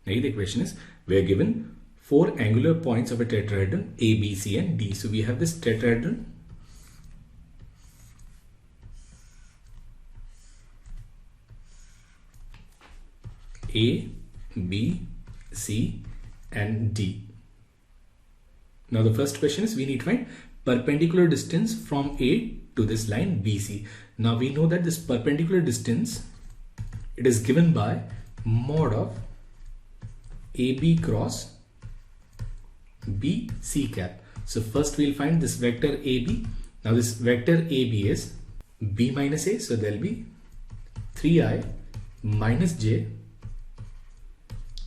Now the question is, we are given 4 angular points of a tetrahedron A, B, C and D. So we have this tetrahedron A, B, C and D. Now the first question is, we need to find perpendicular distance from A to this line BC. Now we know that this perpendicular distance, it is given by mod of AB cross BC cap. So first we'll find this vector AB. Now this vector AB is B minus A, so there will be 3i minus j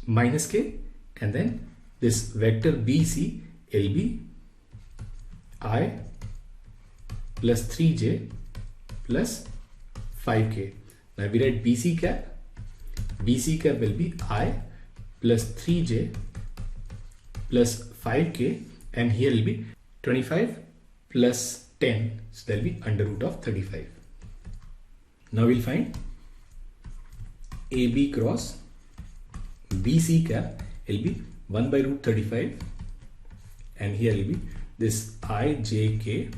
minus k, and then this vector BC will be I plus 3j plus 5k. Now we write BC cap. BC cap will be I plus 3j plus 5k, and here will be 25 plus 10, so there will be under root of 35. Now we'll find AB cross BC cap will be 1 by root 35, and here will be this ijk.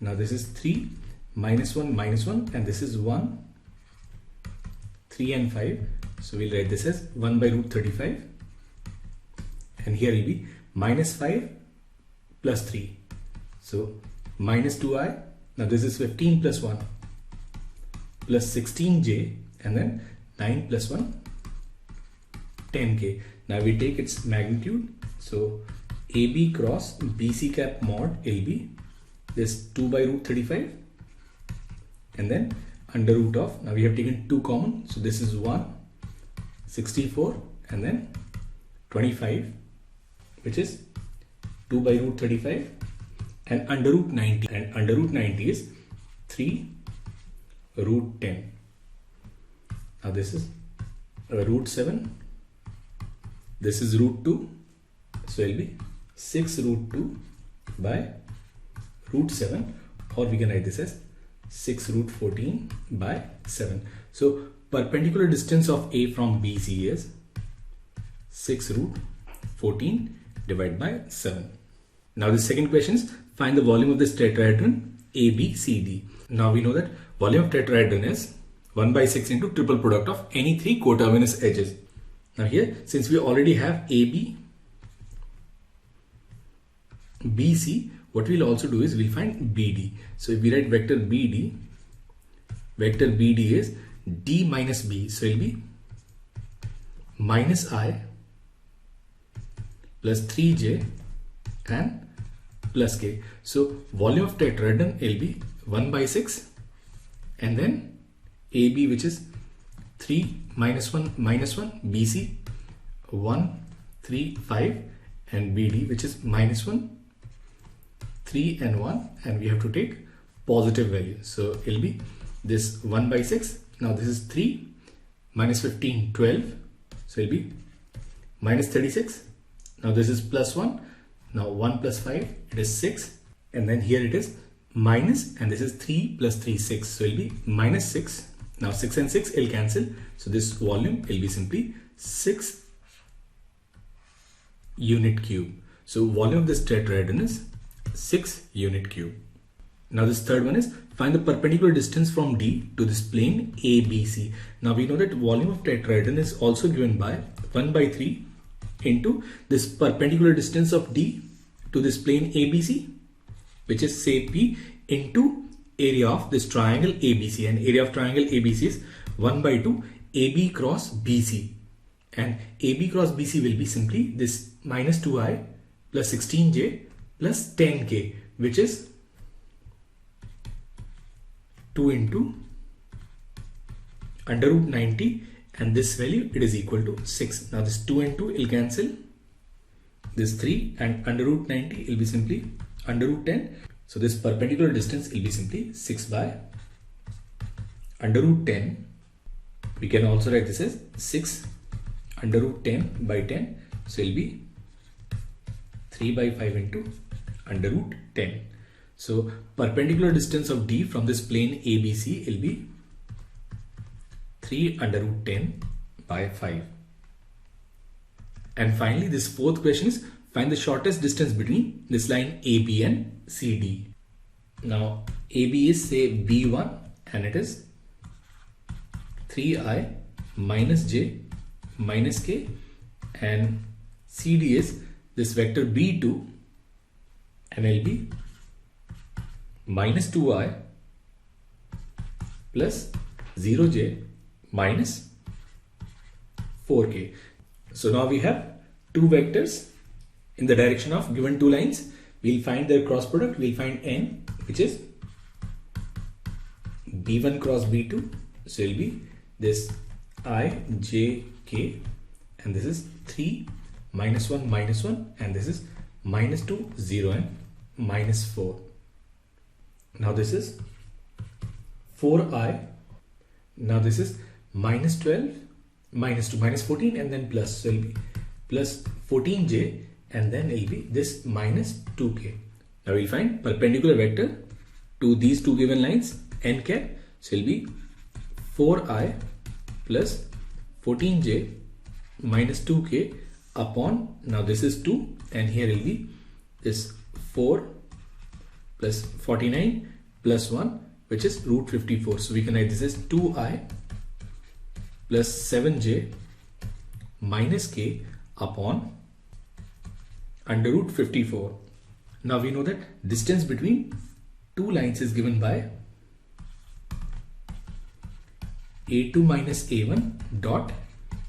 Now this is 3 minus 1 minus 1, and this is 1, 3 and 5, so we'll write this as 1 by root 35, and here will be minus 5 plus 3, so minus 2i. Now this is 15 plus 1 plus 16j, and then 9 plus 1 10k. Now we take its magnitude, so AB cross BC cap mod will be this 2 by root 35, and then under root of, now we have taken 2 common, so this is 1, 64 and then 25, which is 2 by root 35, and under root 90, and under root 90 is 3 root 10. Now this is root 7, this is root 2, so it will be 6 root 2 by root 7, or we can write this as 6 root 14 by 7. So perpendicular distance of A from BC is 6 root 14 divided by 7. Now the second question is, find the volume of this tetrahedron ABCD. Now we know that volume of tetrahedron is 1 by 6 into triple product of any 3 coterminous edges. Now here, since we already have AB, BC, what we'll also do is we'll find BD. So if we write vector BD is D minus B, so it'll be minus I plus 3j and plus k. So volume of tetrahedron will be 1 by 6, and then AB, which is 3 minus 1 minus 1, BC 1 3 5, and BD, which is minus 1 3 and 1, and we have to take positive value, so it will be this 1 by 6. Now this is 3 minus 15 12, so it will be minus 36. Now this is plus 1, now 1 plus 5, it is 6, and then here it is minus, and this is 3 plus 3 6, so it will be minus 6. Now 6 and 6 will cancel, so this volume will be simply 6 unit cube. So volume of this tetrahedron is 6 unit cube. Now this third one is, find the perpendicular distance from D to this plane ABC. Now we know that volume of tetrahedron is also given by 1 by 3 into this perpendicular distance of D to this plane ABC, which is say P, into area of this triangle ABC, and area of triangle ABC is 1 by 2 AB cross BC, and AB cross BC will be simply this minus 2i plus 16j plus 10k, which is 2 into under root 90, and this value it is equal to 6. Now this 2 and 2 will cancel, this 3 and under root 90 will be simply under root 10. So this perpendicular distance will be simply 6 by under root 10. We can also write this as 6 under root 10 by 10. So it will be 3 by 5 into under root 10. So perpendicular distance of D from this plane ABC will be 3 under root 10 by 5. And finally, this fourth question is find the shortest distance between this line AB and CD. Now AB is say B1 and it is 3I minus j minus k, and CD is this vector B2 and it'll be minus 2I plus 0j minus 4k. So now we have two vectors in the direction of given two lines. We'll find their cross product. We'll find n, which is B1 cross B2. So it'll be this I, j, k, and this is 3, minus 1, and this is minus 2, 0, and minus 4. Now this is 4I. Now this is minus 12, minus 2, minus 14, and then plus. So it'll be plus 14j, and then it'll be this minus 2k. Now we'll find perpendicular vector to these two given lines, n cap. So it'll be 4I plus 14j minus 2k upon, now this is 2, and here will be this 4 plus 49 plus 1, which is root 54. So we can write this as 2I plus 7j minus k upon under root 54. Now we know that distance between two lines is given by a2 minus a1 dot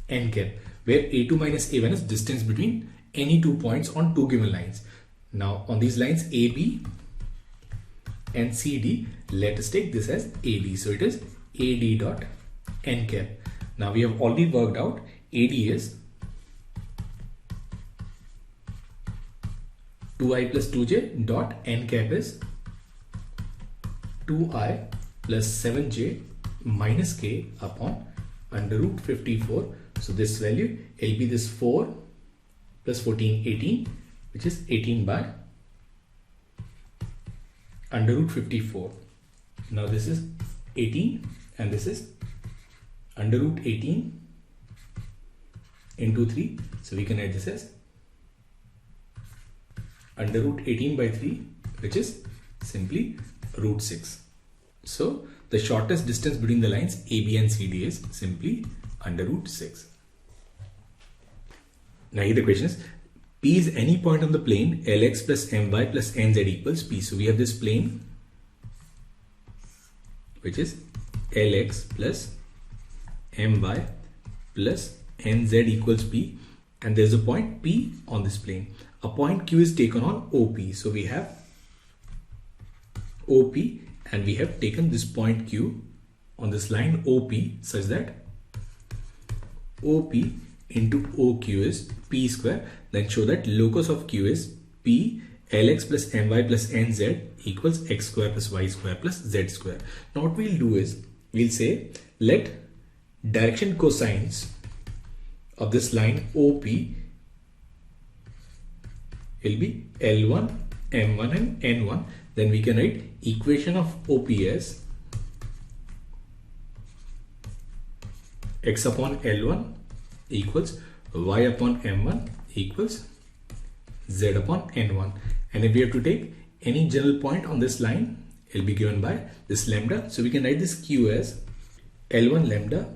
n cap, where a2 minus a1 is distance between any 2 points on two given lines. Now on these lines AB and CD, let us take this as AD. So it is AD dot n cap. Now we have already worked out AD is 2I plus 2j dot n cap is 2I plus 7j minus k upon under root 54. So this value will be this 4 plus 14, 18, which is 18 by under root 54. Now this is 18 and this is under root 18 into 3. So we can write this as under root 18 by 3, which is simply root 6. So the shortest distance between the lines AB and CD is simply under root 6. Now here the question is, P is any point on the plane Lx plus My plus Nz equals P. So we have this plane which is Lx plus My plus Nz equals P, and there is a point P on this plane. A point Q is taken on OP. So we have OP and we have taken this point Q on this line OP such that OP into OQ is P square. Then show that locus of Q is P Lx plus My plus Nz equals x square plus y square plus z square. Now what we'll do is we'll say let direction cosines of this line OP will be L1, M1 and N1. Then we can write equation of OP as x upon L1 equals y upon M1 equals z upon N1. And if we have to take any general point on this line, it will be given by this lambda. So we can write this Q as L1 lambda,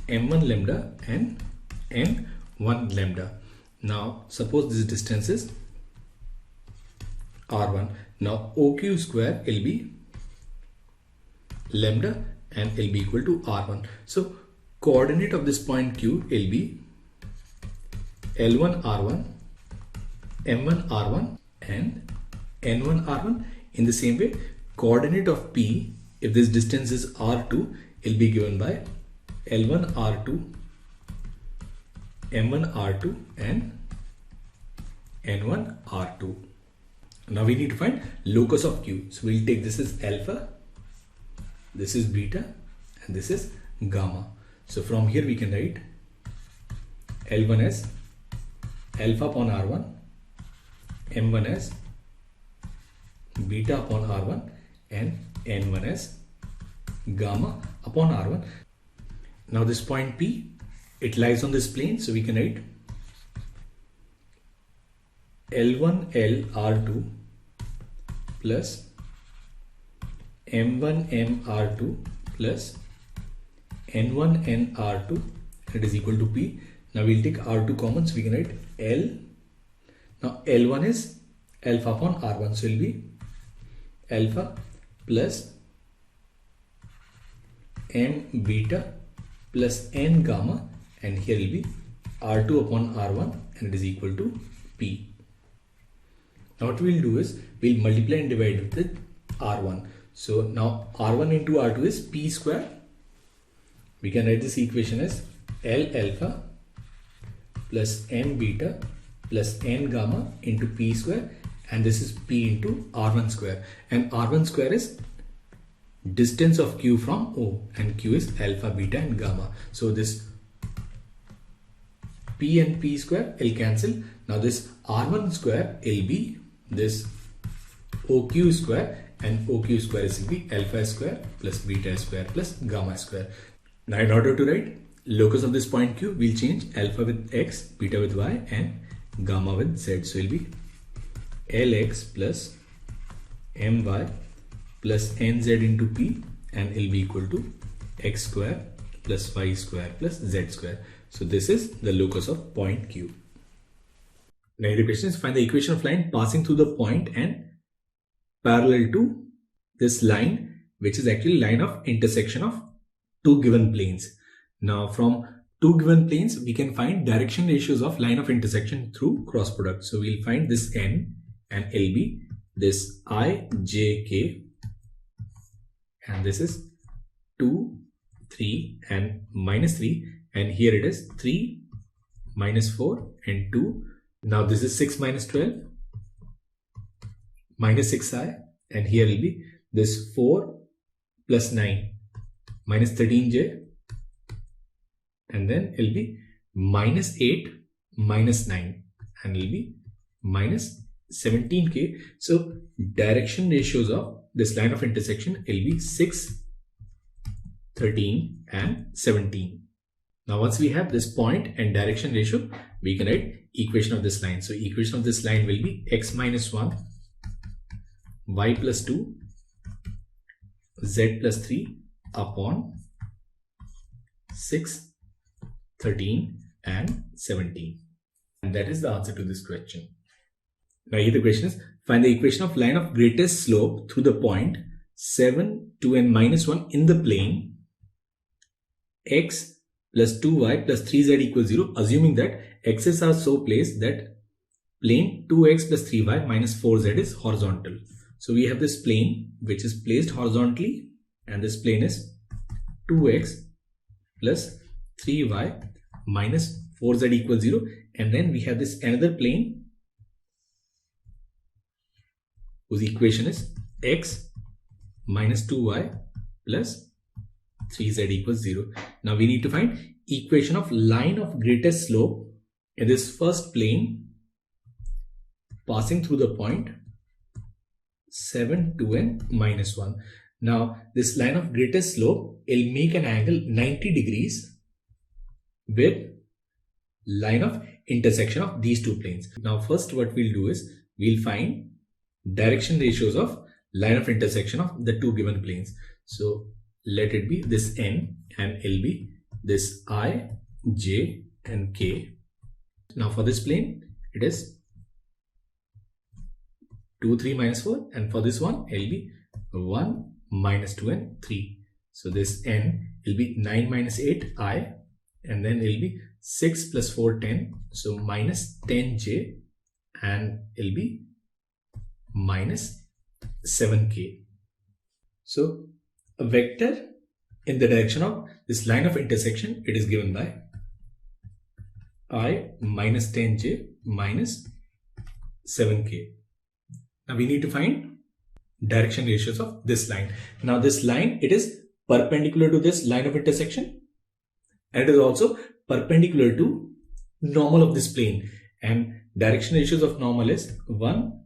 M1 lambda and N1 lambda. Now suppose this distance is R1. Now OQ square will be lambda and will be equal to R1. So coordinate of this point Q will be L1 R1, M1 R1 and N1 R1. In the same way, coordinate of P, if this distance is R2, will be given by L1 R2, M1 R2 and N1 R2. Now we need to find locus of Q. So we'll take this as alpha, this is beta and this is gamma. So from here we can write L1 as alpha upon R1, M1 as beta upon R1 and N1 as gamma upon R1. Now this point P it lies on this plane, so we can write L1L R2 plus M1M R2 plus N1N R2, it is equal to P. Now we'll take R2 common, so we can write L. Now L1 is alpha upon R1, so it will be alpha plus M beta plus N gamma, and here will be R2 upon R1, and it is equal to P. Now what we'll do is we'll multiply and divide with R1. So now R1 into R2 is P square. We can write this equation as L alpha plus M beta plus N gamma into P square, and this is P into R1 square, and R1 square is distance of Q from O, and Q is alpha, beta and gamma. So this P and P square will cancel. Now this R1 square will be this OQ square, and OQ square is will be alpha square plus beta square plus gamma square. Now in order to write locus of this point Q, we'll change alpha with X, beta with Y and gamma with Z. So it will be Lx plus My plus Nz into P, and it will be equal to X square plus Y square plus Z square. So this is the locus of point Q. Now the question is, find the equation of line passing through the point and parallel to this line, which is actually line of intersection of two given planes. Now from two given planes, we can find direction ratios of line of intersection through cross product. So we'll find this N, and it'll be this I, J, K, and this is 2, 3 and minus 3, and here it is 3, minus 4 and 2. Now this is 6 minus 12, minus 6i, and here will be this 4 plus 9, minus 13j, and then it will be minus 8, minus 9, and it will be minus 17k. So direction ratios of this line of intersection will be 6, 13 and 17. Now once we have this point and direction ratio, we can write equation of this line. So equation of this line will be x minus 1, y plus 2, z plus 3 upon 6, 13 and 17. And that is the answer to this question. Now here the question is, find the equation of line of greatest slope through the point 7, 2 and minus 1 in the plane x plus 2y plus 3z equals 0, assuming that x's are so placed that plane 2x plus 3y minus 4z is horizontal. So we have this plane which is placed horizontally, and this plane is 2x plus 3y minus 4z equals 0, and then we have this another plane whose equation is x minus 2y plus 3z equals 0. Now we need to find equation of line of greatest slope in this first plane passing through the point 7, 2 and minus 1. Now this line of greatest slope will make an angle 90 degrees with line of intersection of these two planes. Now first what we'll do is we'll find direction ratios of line of intersection of the two given planes. So let it be this N, and it'll be this I, J and K. Now for this plane it is 2, 3 minus 4, and for this one it'll be 1, minus 2 and 3. So this N will be 9 minus 8 I, and then it'll be 6 plus 4 10, so minus 10j, and it'll be minus 7k. So a vector in the direction of this line of intersection, it is given by I minus 10j minus 7k. Now we need to find direction ratios of this line. Now this line, it is perpendicular to this line of intersection, and it is also perpendicular to normal of this plane, and direction ratios of normal is 1,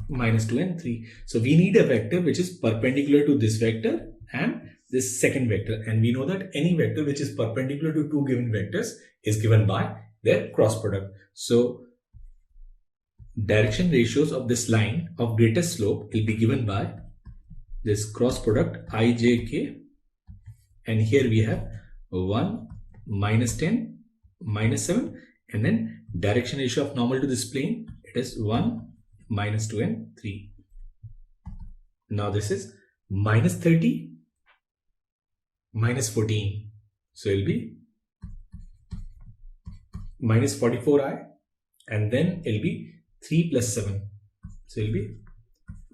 minus 2 and 3. So we need a vector which is perpendicular to this vector and this second vector, and we know that any vector which is perpendicular to two given vectors is given by their cross product. So direction ratios of this line of greatest slope will be given by this cross product ijk, and here we have 1, minus 10, minus 7, and then direction ratio of normal to this plane, it is 1, minus 2 and 3. Now this is minus 30, minus 14, so it will be minus 44i, and then it will be 3 plus 7, so it will be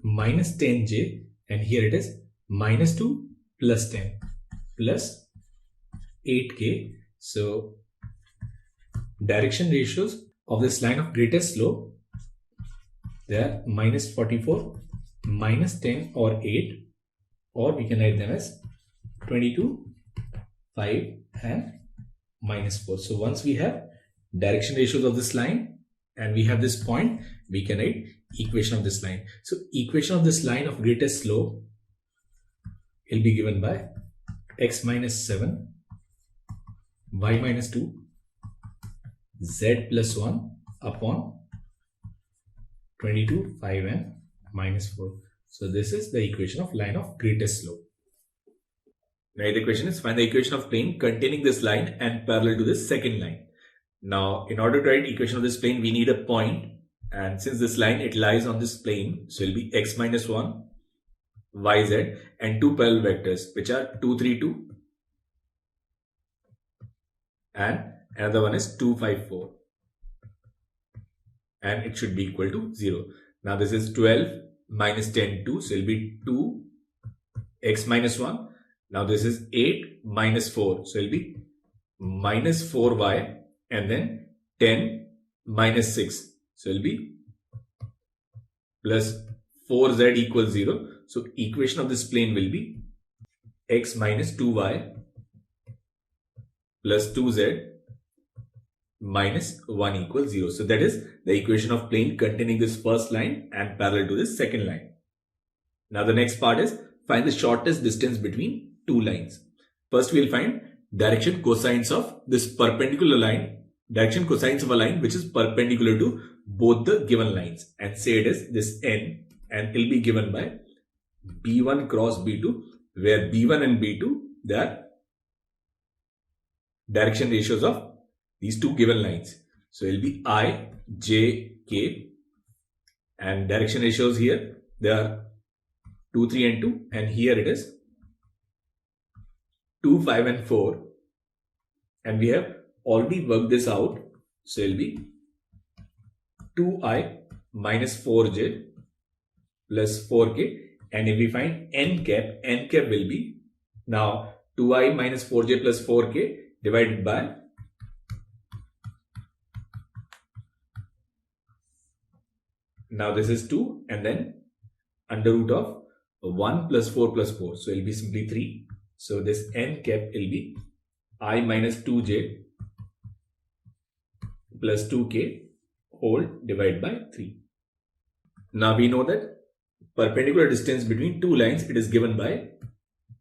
minus 10j, and here it is minus 2 plus 10 plus 8k. So direction ratios of this line of greatest slope, they are minus 44, minus 10 or 8, or we can write them as 22, 5 and minus 4. So once we have direction ratios of this line and we have this point, we can write equation of this line. So equation of this line of greatest slope will be given by x minus 7, y minus 2, z plus 1 upon 22, 5 and minus 4. So this is the equation of line of greatest slope. Now the question is, find the equation of plane containing this line and parallel to this second line. Now in order to write equation of this plane, we need a point, and since this line, it lies on this plane, so it will be x minus 1, yz, and two parallel vectors which are 2, 3, 2 and another one is 2, 5, 4, and it should be equal to 0. Now this is 12 minus 10, 2, so it will be 2 x minus 1. Now this is 8 minus 4, so it will be minus 4y, and then 10 minus 6, so it will be plus 4z equals 0. So equation of this plane will be x minus 2y plus 2z minus 1 equals 0. So that is the equation of plane containing this first line and parallel to this second line. Now the next part is find the shortest distance between two lines. First we will find direction cosines of this perpendicular line, direction cosines of a line which is perpendicular to both the given lines, and say it is this n, and it will be given by b1 cross b2, where b1 and b2, they are direction ratios of these two given lines. So it will be I, j, k, and direction ratios here, they are 2, 3 and 2, and here it is 2, 5 and 4, and we have already worked this out. So it will be 2i minus 4j plus 4k, and if we find n cap will be now 2i minus 4j plus 4k divided by now this is 2, and then under root of 1 plus 4 plus 4, so it will be simply 3. So this n cap will be I minus 2j plus 2k whole divided by 3. Now we know that perpendicular distance between two lines, it is given by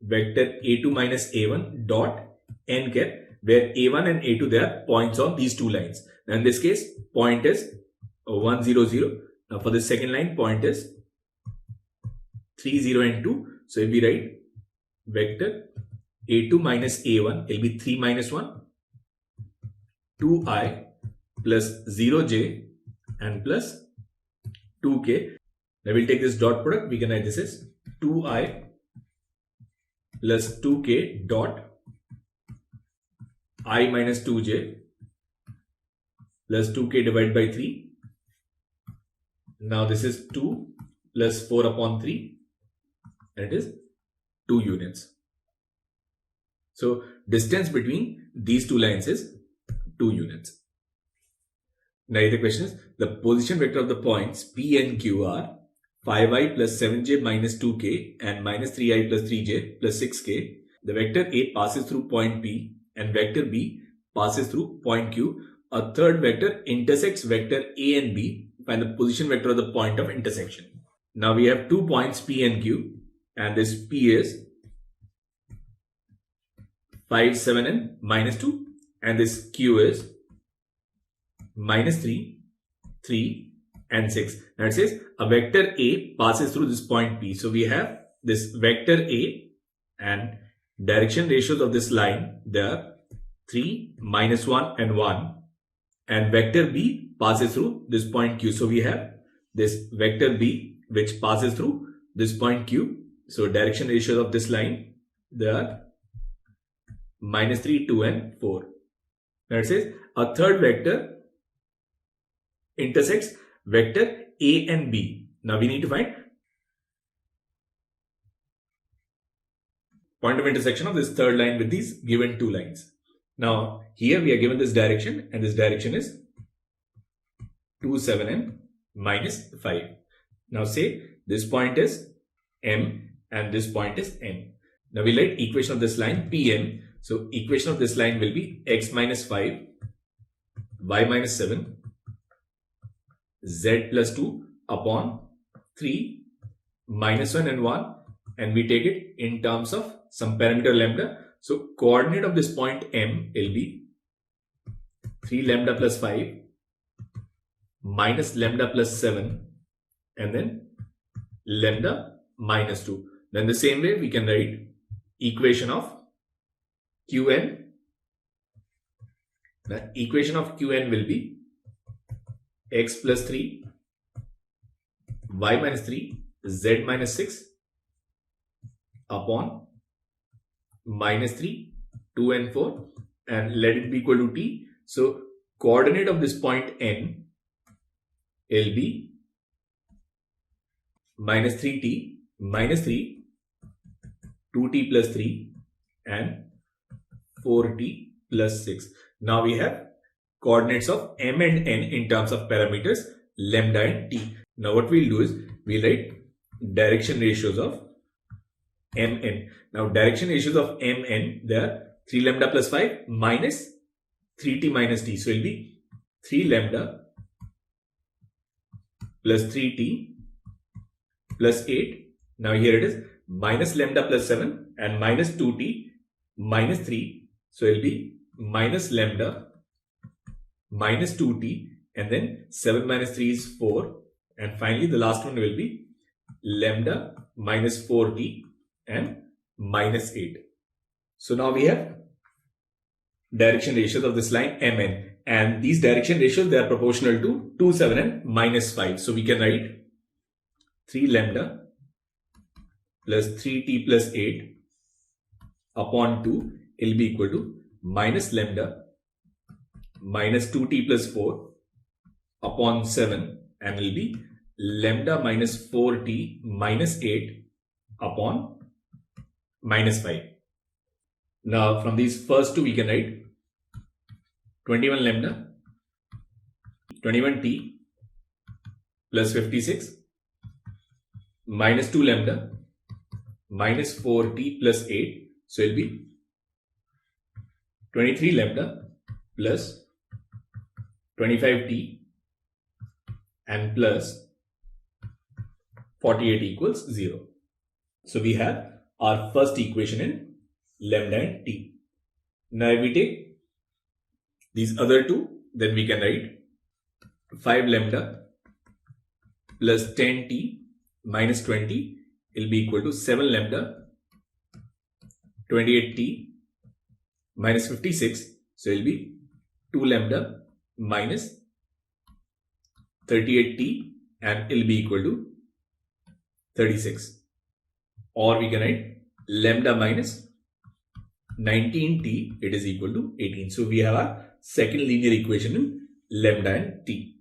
vector a2 minus a1 dot n cap, where a1 and a2, they are points on these two lines. Now in this case, point is 1, 0, 0. Now for the second line, point is 3, 0 and 2. So if we write vector a2 minus a1, it will be 3 minus 1, 2i plus 0j and plus 2k. Now we'll take this dot product. We can write this as 2i plus 2k dot I minus 2j plus 2k divided by 3. Now this is 2 plus 4 upon 3, and it is 2 units. So distance between these two lines is 2 units. Now the question is, the position vector of the points P and Q are 5i plus 7j minus 2k and minus 3i plus 3j plus 6k. The vector A passes through point P and vector B passes through point Q. A third vector intersects vector A and B. Find the position vector of the point of intersection. Now we have 2 points P and Q, and this P is 5, 7 and minus 2, and this Q is minus 3, 3 and 6. Now it says a vector A passes through this point P. So we have this vector A and direction ratios of this line, they are 3, minus 1 and 1, and vector B passes through this point Q. So we have this vector B which passes through this point Q. So direction ratios of this line, they are minus 3, 2 and 4. Now it says a third vector intersects vector A and B. Now we need to find point of intersection of this third line with these given two lines. Now here we are given this direction, and this direction is 2, 7 and minus 5. Now say this point is M and this point is N. Now we write equation of this line Pm. So equation of this line will be x minus 5, y minus 7, z plus 2 upon 3, minus 1 and 1, and we take it in terms of some parameter lambda. So coordinate of this point M will be 3 lambda plus 5 minus lambda plus 7 and then lambda minus 2. Then the same way we can write equation of Qn. The equation of Qn will be x plus 3, y minus 3, z minus 6 upon minus 3, 2 and 4, and let it be equal to t. So coordinate of this point N will be minus 3t, minus 3, 2t plus 3 and 4t plus 6. Now we have coordinates of M and N in terms of parameters lambda and t. Now what we'll do is we'll write direction ratios of Mn. Now direction ratios of Mn, they are 3 lambda plus 5 minus 3t minus t. So it will be 3 lambda plus 3t plus 8. Now here it is minus lambda plus 7 and minus 2t minus 3. So it will be minus lambda minus 2t, and then 7 minus 3 is 4, and finally the last one will be lambda minus 4t and minus 8. So now we have direction ratios of this line Mn, and these direction ratios, they are proportional to 2, 7 and minus 5. So we can write 3 lambda plus 3t plus 8 upon 2 will be equal to minus lambda minus 2t plus 4 upon 7, and will be lambda minus 4t minus 8 upon minus 5. Now from these first two we can write 21 lambda, 21t plus 56 minus 2 lambda minus 4t plus 8. So it will be 23 lambda plus 25t and plus 48 equals 0. So we have our first equation in lambda and t. Now if we take these other two, then we can write 5 lambda plus 10t minus 20 will be equal to 7 lambda 28t minus 56. So it will be 2 lambda minus 38t and it will be equal to 36. Or we can write lambda minus 19t, it is equal to 18. So we have a second linear equation in lambda and t.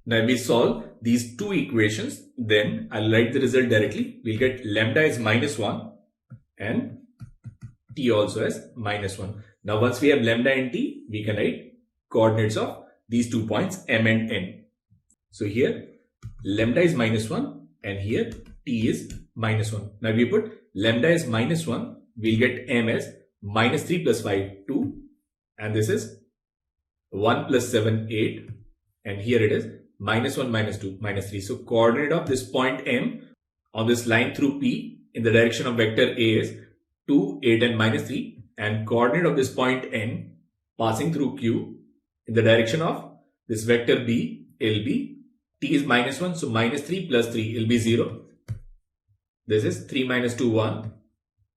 Now if we solve these two equations, then I'll write the result directly. We'll get lambda is minus 1 and t also as minus 1. Now once we have lambda and t, we can write coordinates of these 2 points M and N. So here lambda is minus 1 and here t is minus 1. Now if we put lambda is minus 1, we'll get M as minus 3 plus 5, 2, and this is 1 plus 7, 8, and here it is minus 1 minus 2 minus 3. So coordinate of this point M on this line through P in the direction of vector A is 2, 8 and minus 3, and coordinate of this point N passing through Q in the direction of this vector B will be T is -1, so -3 plus 3 will be 0. This is 3 minus 2, 1.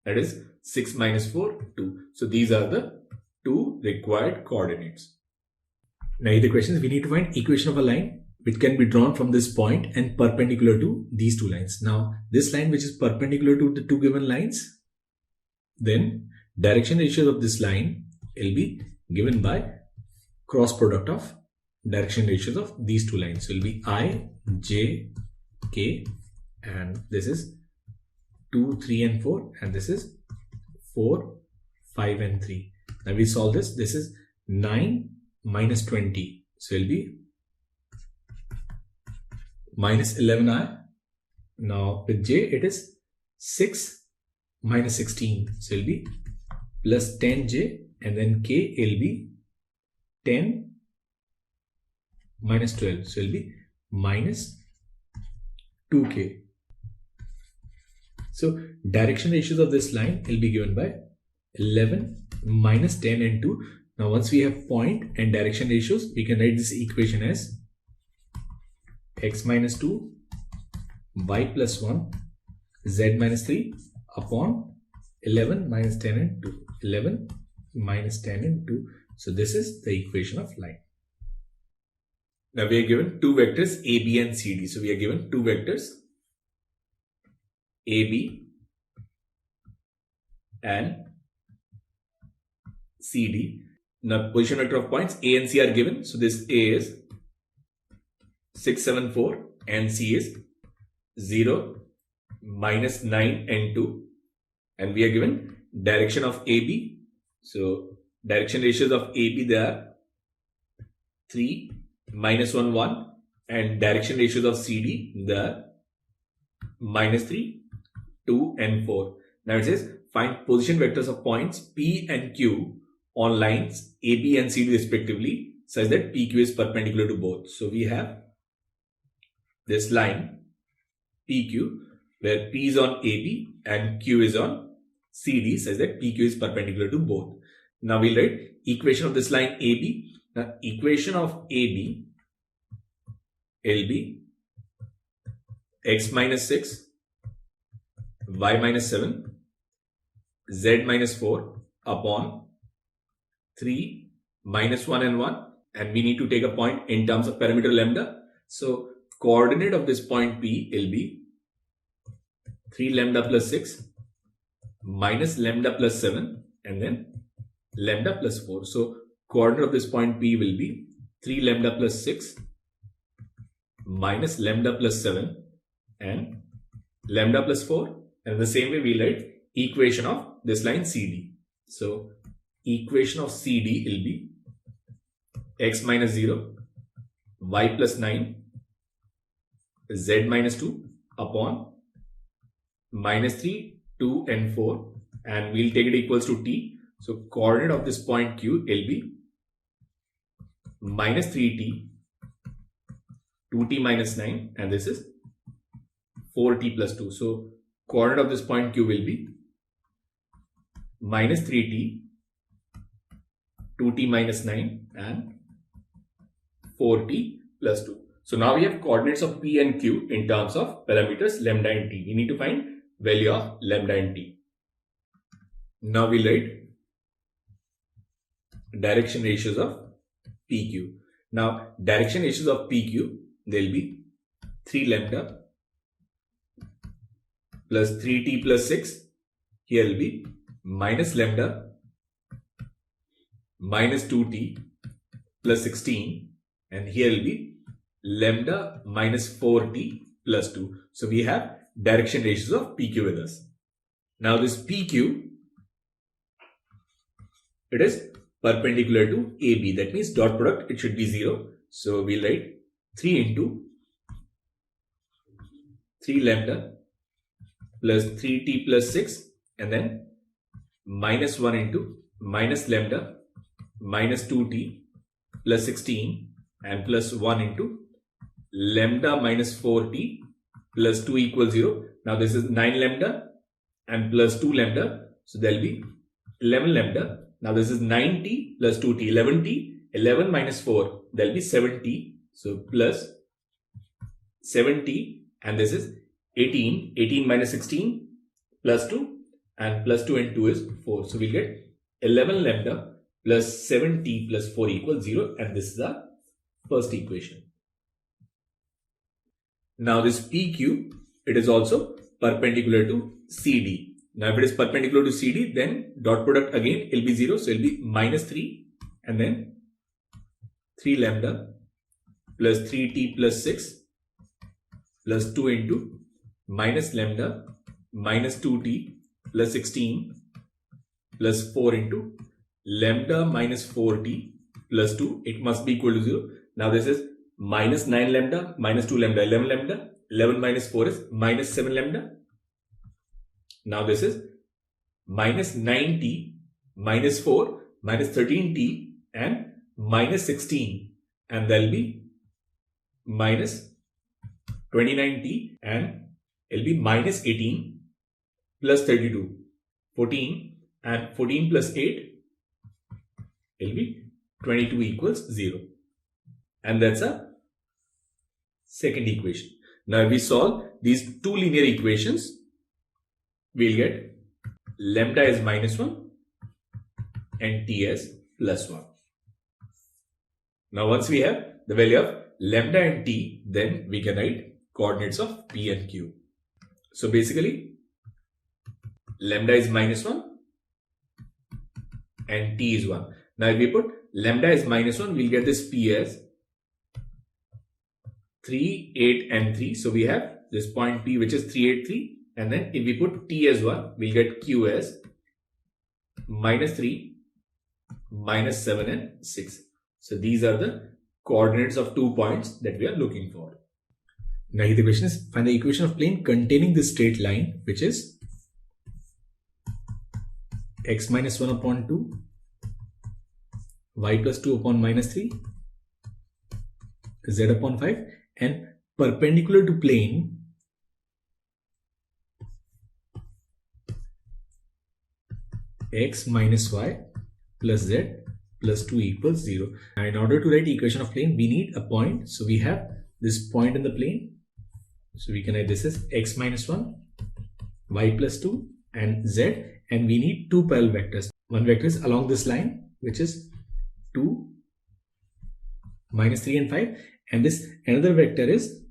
That is 6 minus 4, 2. So these are the two required coordinates. Now here the question is, we need to find equation of a line which can be drawn from this point and perpendicular to these two lines. Now this line which is perpendicular to the two given lines, then direction ratios of this line will be given by cross product of direction ratios of these two lines. So it will be I, J, K, and this is 2, 3 and 4, and this is 4, 5 and 3. Now we solve this. This is 9 minus 20. So it will be minus 11i. Now with J it is 6 minus 16. So it will be plus 10J, and then K will be 10 minus 12. So it will be minus 2K. So direction ratios of this line will be given by 11 minus 10 and 2. Now once we have point and direction ratios, we can write this equation as x minus 2, y plus 1, z minus 3 upon 11 minus 10 and 2. 11 minus 10 and 2. So this is the equation of line. Now we are given two vectors A, B and C, D. So we are given two vectors A, B and C, D. Now position vector of points A and C are given. So this A is 6, 7, 4 and C is 0, minus 9 and 2. And we are given direction of AB. So direction ratios of AB, they are 3, minus 1, 1, and direction ratios of CD, they are minus 3, 2 and 4. Now it says find position vectors of points P and Q on lines AB and CD respectively such that PQ is perpendicular to both. So we have this line PQ where P is on AB and Q is on CD such that PQ is perpendicular to both. Now we'll write equation of this line AB. Now equation of AB will be x minus 6, y minus 7, z minus 4 upon 3 minus 1 and 1, and we need to take a point in terms of parameter lambda. So coordinate of this point P will be 3 lambda plus 6 minus lambda plus 7 and then lambda plus 4. So coordinate of this point P will be 3 lambda plus 6 minus lambda plus 7 and lambda plus 4. And the same way we write equation of this line CD. So equation of CD will be x minus 0, y plus 9, z minus 2 upon minus 3, 2 and 4, and we'll take it equals to t. So coordinate of this point Q will be minus 3t, 2t minus 9, and this is 4t plus 2. So coordinate of this point Q will be minus 3t, 2t minus 9 and 4t plus 2. So now we have coordinates of P and Q in terms of parameters lambda and t. We need to find value of lambda and t. Now we'll write direction ratios of PQ. Now direction ratios of PQ, they'll be 3 lambda plus 3t plus 6. Here will be minus lambda minus 2t plus 16, and here will be lambda minus 4t plus 2. So we have direction ratios of PQ with us. Now this PQ, it is perpendicular to AB. That means dot product, it should be 0. So we'll write 3 into 3 lambda plus 3t plus 6 and then minus 1 into minus lambda minus 2t plus 16 and plus 1 into lambda minus 4t plus 2 equals 0. Now this is 9 lambda and plus 2 lambda. So there will be 11 lambda. Now this is 9t plus 2t, 11t, 11 minus 4, there will be 7t. So plus 7t, and this is 18, 18 minus 16 plus 2, and plus 2 and 2 is 4. So we'll get 11 lambda plus 7t plus 4 equals 0, and this is our first equation. Now this PQ, it is also perpendicular to CD. Now if it is perpendicular to CD, then dot product again will be 0. So it will be minus 3 and then 3 lambda plus 3t plus 6 plus 2 into minus lambda minus 2t plus 16 plus 4 into lambda minus 4t plus 2. It must be equal to 0. Now this is minus 9 lambda minus 2 lambda, 11 lambda. 11 minus 4 is minus 7 lambda. Now this is minus 9t minus 4 minus 13t and minus 16, and there will be minus 29t, and it will be minus 18 plus 32, 14, and 14 plus 8 will be 22 equals 0. And that's a second equation. Now if we solve these two linear equations, we'll get lambda is minus 1 and t as plus 1. Now once we have the value of lambda and t, then we can write coordinates of P and Q. So basically lambda is minus 1 and t is 1. Now if we put lambda is minus 1, we'll get this P as 3, 8 and 3. So we have this point P which is 3, 8, 3. And then if we put t as 1, we'll get q as minus 3, minus 7 and 6. So these are the coordinates of 2 points that we are looking for. Now here the question is, find the equation of plane containing this straight line, which is x minus 1 upon 2, y plus 2 upon minus 3, z upon 5, and perpendicular to plane x minus y plus z plus 2 equals 0. Now in order to write equation of plane, we need a point. So we have this point in the plane. So we can write this as x minus 1, y plus 2 and z, and we need two parallel vectors. One vector is along this line, which is 2, minus 3 and 5, and this another vector is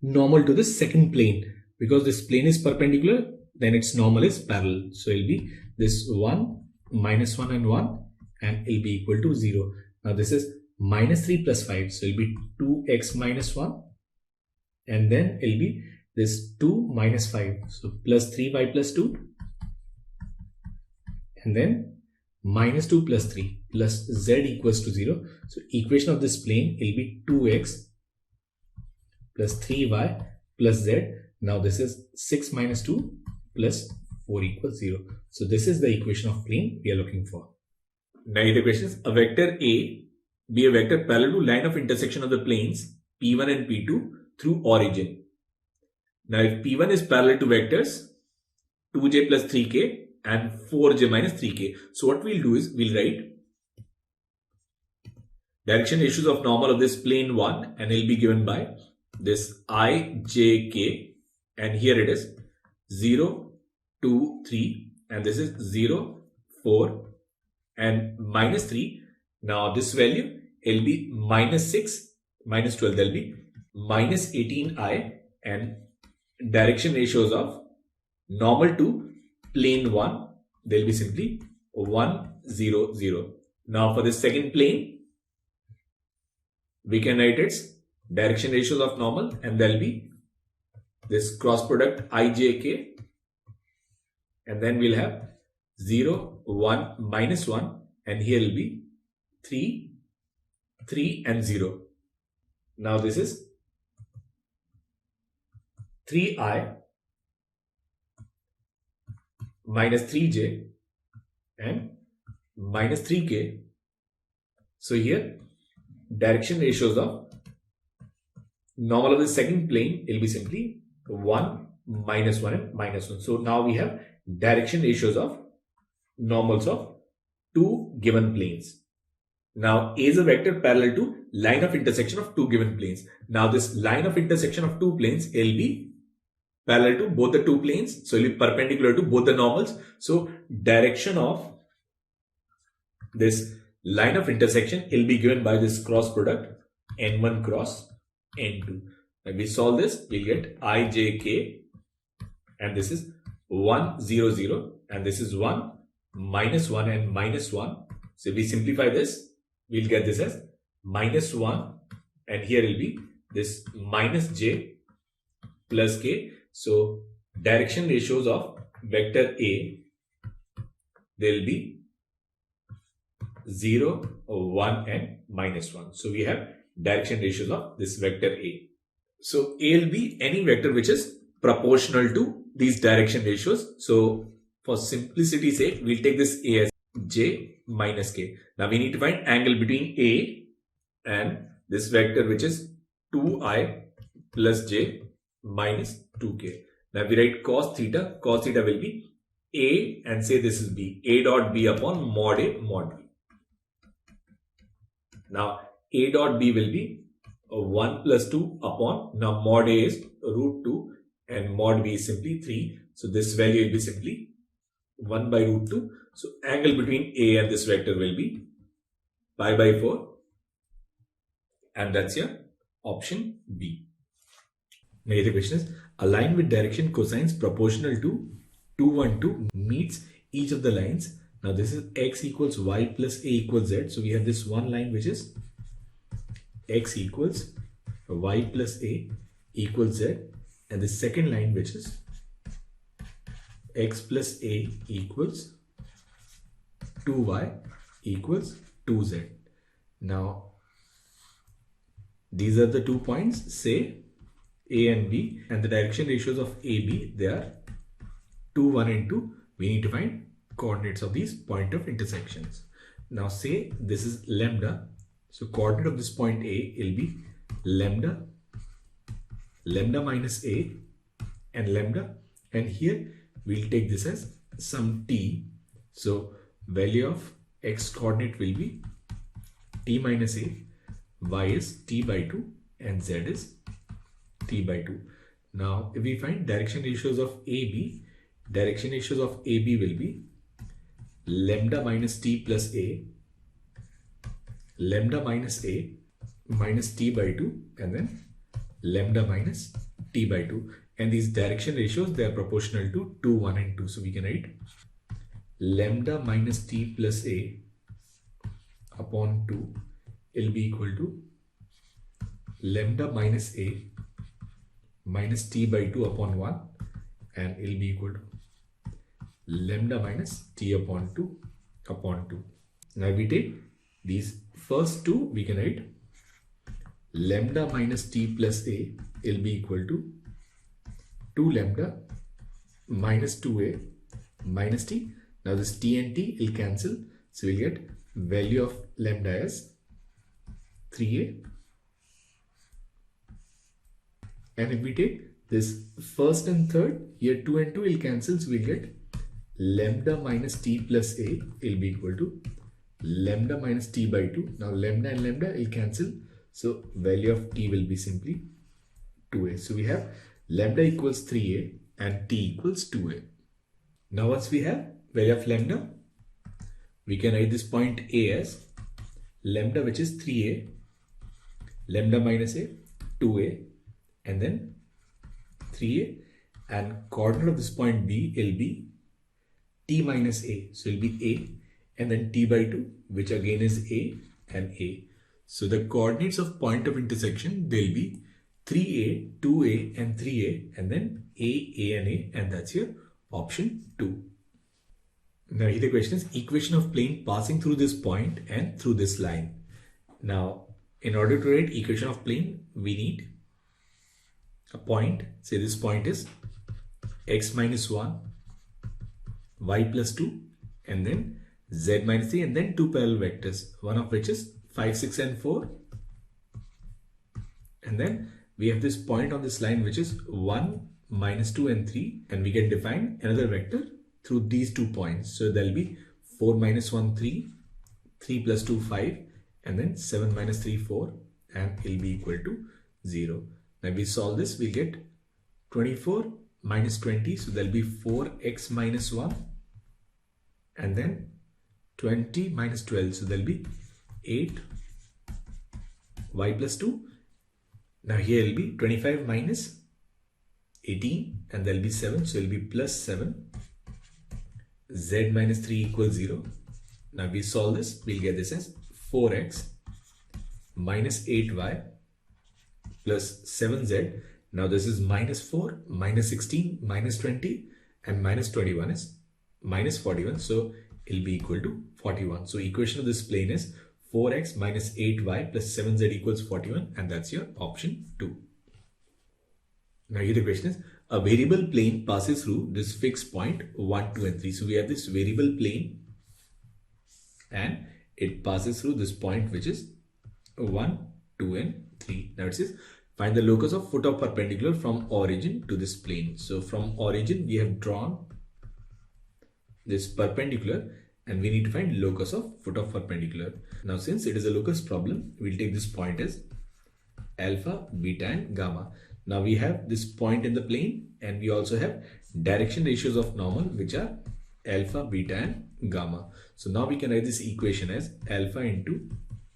normal to the second plane. Because this plane is perpendicular, then its normal is parallel. So it will be this 1, minus 1 and 1, and it will be equal to 0. Now this is minus 3 plus 5. So it will be 2x minus 1, and then it will be this 2 minus 5. So plus 3y plus 2, and then minus 2 plus 3 plus z equals to 0. So equation of this plane will be 2x plus 3y plus z. Now this is 6 minus 2 plus 4 equals 0. So this is the equation of plane we are looking for. Now the question is, a vector A be a vector parallel to line of intersection of the planes P1 and P2 through origin. Now if P1 is parallel to vectors 2j plus 3k and 4j minus 3k. So what we'll do is we'll write direction ratios of normal of this plane 1, and it will be given by this I, j, k, and here it is 0, 2, 3, and this is 0, 4 and minus 3. Now this value will be minus 6, minus 12, there will be minus 18i, and direction ratios of normal to plane 1, they will be simply 1, 0, 0. Now for the second plane, we can write its direction ratios of normal, and there will be this cross product ijk, and then we'll have 0, 1, minus 1, and here will be 3, 3 and 0. Now this is 3i minus 3j and minus 3k. So here direction ratios of normal of the second plane will be simply 1, minus 1 and minus 1. So now we have direction ratios of normals of two given planes. Now A is a vector parallel to line of intersection of two given planes. Now this line of intersection of two planes will be parallel to both the two planes. So it will be perpendicular to both the normals. So direction of this line of intersection will be given by this cross product n1 cross n2. When we solve this, we'll get ijk, and this is 1 0 0, and this is 1 minus 1 and minus 1. So if we simplify this, we'll get this as minus 1, and here will be this minus j plus k. So direction ratios of vector A, they will be 0, 1 and minus 1. So we have direction ratios of this vector A. So A will be any vector which is proportional to these direction ratios. So for simplicity's sake, we'll take this A as j minus k. Now we need to find angle between A and this vector which is 2i plus j minus 2k. Now we write cos theta will be A, and say this is B. A dot B upon mod A mod B. Now A dot B will be 1 plus 2 upon, now mod A is root 2 and mod B is simply 3. So this value will be simply 1 by root 2. So angle between A and this vector will be pi by 4, and that's your option B. Now the question is, a line with direction cosines proportional to 2 1 2 meets each of the lines. Now this is x equals y plus a equals z. So we have this one line which is x equals y plus a equals z, and the second line which is x plus a equals 2y equals 2z. Now these are the 2 points, say A and B, and the direction ratios of AB, they are 2 1 and 2. We need to find coordinates of these point of intersections. Now say this is lambda, so coordinate of this point A will be lambda, lambda minus A and lambda, and here we'll take this as some t. So value of x coordinate will be t minus a, y is t by 2 and z is t by 2. Now if we find direction ratios of AB, direction ratios of AB will be lambda minus t plus a, lambda minus a minus t by 2, and then lambda minus t by 2. And these direction ratios, they are proportional to 2 1 and 2. So we can write lambda minus t plus a upon 2 will be equal to lambda minus a minus t by 2 upon 1, and it will be equal to lambda minus t upon 2 upon 2. Now we take these first two, we can write lambda minus t plus a will be equal to 2 lambda minus 2a minus t. Now this t and t will cancel, so we'll get value of lambda as 3a. And if we take this first and third, here 2 and 2 will cancel, so we'll get lambda minus t plus a will be equal to lambda minus t by 2. Now lambda and lambda will cancel, so value of t will be simply 2a. So we have lambda equals 3a and t equals 2a. Now once we have value of lambda, we can write this point A as lambda, which is 3a, lambda minus a 2a, and then 3a, and coordinate of this point B will be t minus a, so it will be a, and then t by 2, which again is a and a. So the coordinates of point of intersection, they will be 3a, 2a and 3a, and then a and a, and that's your option 2. Now here the question is equation of plane passing through this point and through this line. Now in order to write equation of plane, we need a point. Say this point is x minus 1, y plus 2, and then z minus 3, and then two parallel vectors, one of which is 5, 6 and 4. And then we have this point on this line which is 1, minus 2 and 3, and we can define another vector through these 2 points. So there will be 4 minus 1, 3, 3 plus 2, 5, and then 7 minus 3, 4, and it will be equal to 0. Now we solve this, we get 24 minus 20, so there will be 4x minus 1, and then 20 minus 12, so there will be 8 y plus 2. Now here will be 25 minus 18, and there will be 7, so it will be plus 7. Z minus 3 equals 0. Now we solve this, we'll get this as 4x minus 8y plus 7z. Now this is minus 4, minus 16, minus 20, and minus 21 is minus 41. So it'll be equal to 41. So equation of this plane is 4x minus 8y plus 7z equals 41, and that's your option 2. Now here the question is, a variable plane passes through this fixed point 1, 2 and 3. So we have this variable plane and it passes through this point which is 1, 2 and 3. Now it says find the locus of foot of perpendicular from origin to this plane. So from origin we have drawn this perpendicular and we need to find locus of foot of perpendicular. Now since it is a locus problem, we'll take this point as alpha, beta and gamma. Now we have this point in the plane and we also have direction ratios of normal which are alpha, beta and gamma. So now we can write this equation as alpha into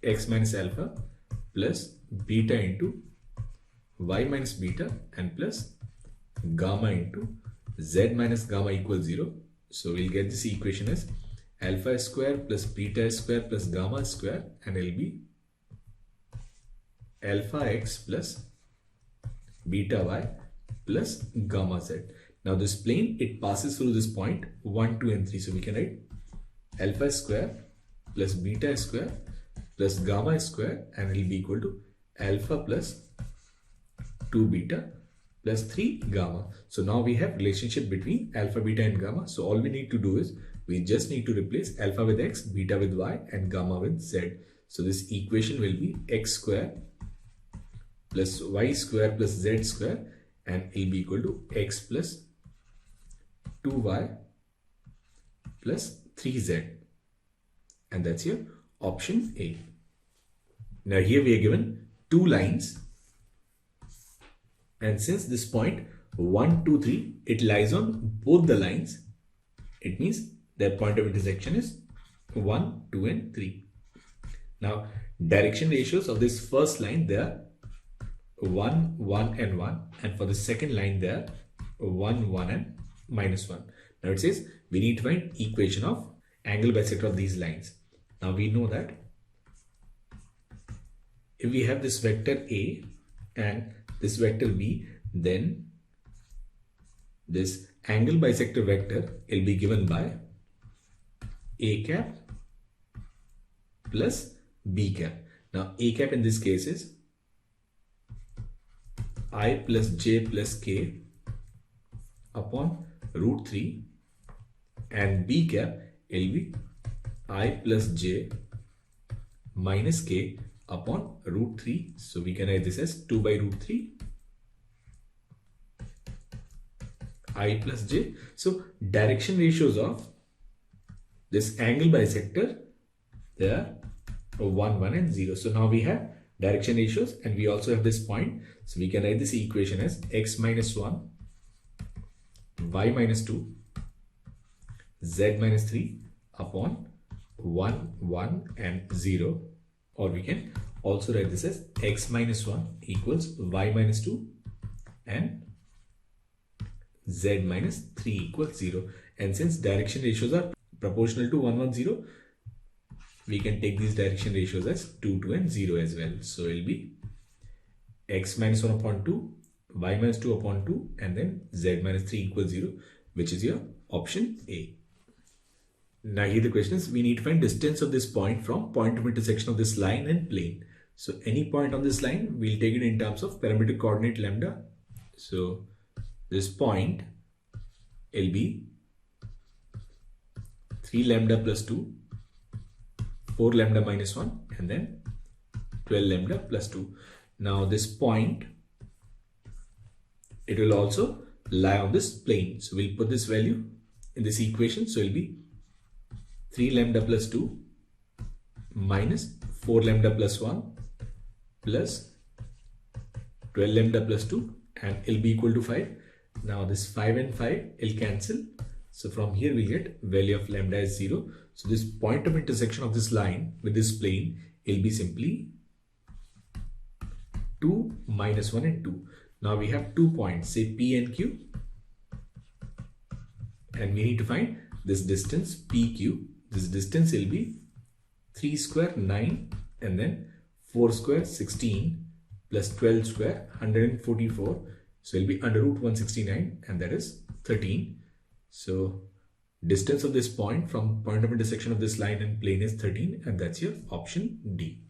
x minus alpha plus beta into y minus beta and plus gamma into z minus gamma equals 0. So we'll get this equation as alpha square plus beta square plus gamma square, and it will be alpha x plus beta y plus gamma z. Now this plane, it passes through this point 1, 2 and 3. So we can write alpha square plus beta square plus gamma square, and it will be equal to alpha plus 2 beta plus 3 gamma. So now we have relationship between alpha, beta and gamma. So all we need to do is we just need to replace alpha with x, beta with y and gamma with z. So this equation will be x square plus y square plus z square, and it will be equal to x plus 2y plus 3z, and that's your option A. Now here we are given 2 lines, and since this point 1, 2, 3, it lies on both the lines, it means their point of intersection is 1, 2 and 3. Now direction ratios of this first line, they are 1, 1 and 1, and for the second line they are 1, 1 and minus 1. Now it says we need to find equation of angle bisector of these lines. Now we know that if we have this vector A and this vector B, then this angle bisector vector will be given by A cap plus B cap. Now A cap in this case is I plus j plus k upon root 3, and B cap will be I plus j minus k upon root 3. So we can write this as 2 by root 3 I plus j. So direction ratios of this angle bisector, they are 1, 1 and 0. So now we have direction ratios and we also have this point. So we can write this equation as x minus 1, y minus 2, z minus 3 upon 1, 1 and 0. Or we can also write this as x minus 1 equals y minus 2 and z minus 3 equals 0. And since direction ratios are proportional to 1, 1, 0, we can take these direction ratios as 2, 2 and 0 as well. So it will be x minus 1 upon 2, y minus 2 upon 2, and then z minus 3 equals 0, which is your option A. Now here the question is, we need to find distance of this point from point of intersection of this line and plane. So any point on this line, we'll take it in terms of parametric coordinate lambda. So this point will be 3 lambda plus 2, 4 lambda minus 1, and then 12 lambda plus 2. Now this point, it will also lie on this plane. So we'll put this value in this equation. So it will be 3 lambda plus 2 minus 4 lambda plus 1 plus 12 lambda plus 2, and it will be equal to 5. Now this 5 and 5 will cancel. So from here we get value of lambda is 0. So this point of intersection of this line with this plane will be simply 2, minus 1 and 2. Now we have 2 points, say P and Q, and we need to find this distance PQ. This distance will be 3 square 9 and then 4 square 16 plus 12 square 144. So it will be under root 169, and that is 13. So distance of this point from point of intersection of this line and plane is 13, and that's your option D.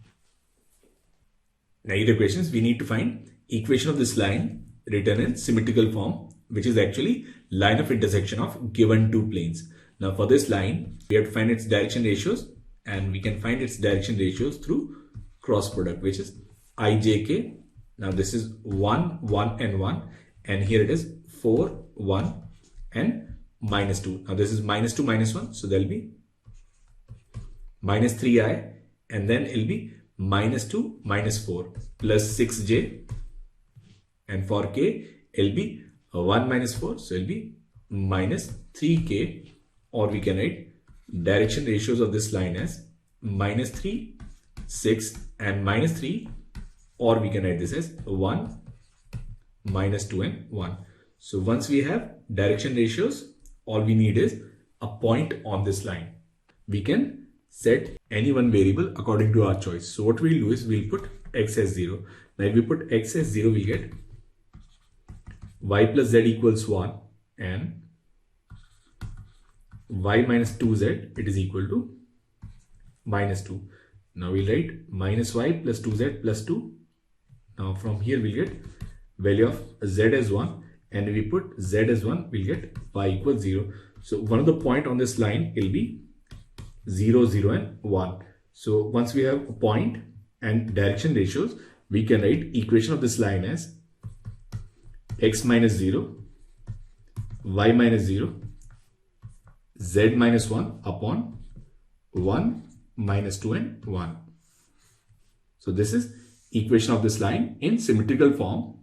Now in the questions, we need to find equation of this line written in symmetrical form, which is actually line of intersection of given two planes. Now for this line, we have to find its direction ratios, and we can find its direction ratios through cross product, which is IJK. Now this is 1, 1 and 1, and here it is 4, 1 and minus 2. Now this is minus 2, minus 1, so there will be minus 3i, and then it will be minus 2, minus 4 plus 6j, and for k it will be 1 minus 4, so it will be minus 3k, or we can write direction ratios of this line as minus 3, 6 and minus 3, or we can write this as 1, minus 2 and 1. So once we have direction ratios, all we need is a point on this line. We can set any one variable according to our choice. So what we'll do is we'll put x as 0. Now if we put x as 0, we get y plus z equals 1 and y minus 2z, it is equal to minus 2. Now we'll write minus y plus 2z plus 2. Now from here we'll get value of z as 1, and if we put z as 1, we'll get y equals 0. So one of the point on this line will be 0, 0 and 1. So once we have a point and direction ratios, we can write equation of this line as x minus 0, y minus 0, z minus 1 upon 1, minus 2 and 1. So this is equation of this line in symmetrical form,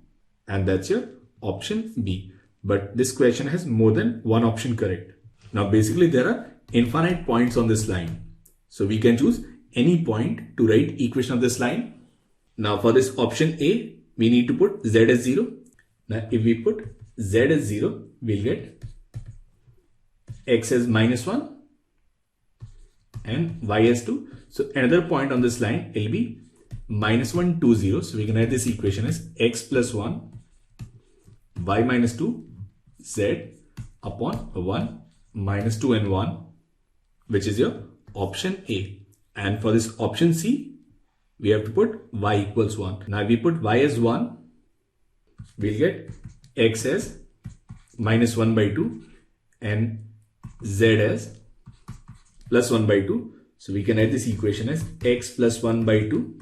and that's your option B. But this question has more than one option correct. Now basically there are infinite points on this line, so we can choose any point to write equation of this line. Now for this option A, we need to put z as 0. Now if we put z as 0, we'll get x as minus 1 and y as 2. So another point on this line will be minus 1, 2, 0. So we can write this equation as x plus 1, y minus 2, z upon 1, minus 2 and 1, which is your option A. And for this option C, we have to put y equals 1. Now if we put y as 1, we'll get x as minus 1 by 2 and z as plus 1 by 2. So we can write this equation as x plus 1 by 2,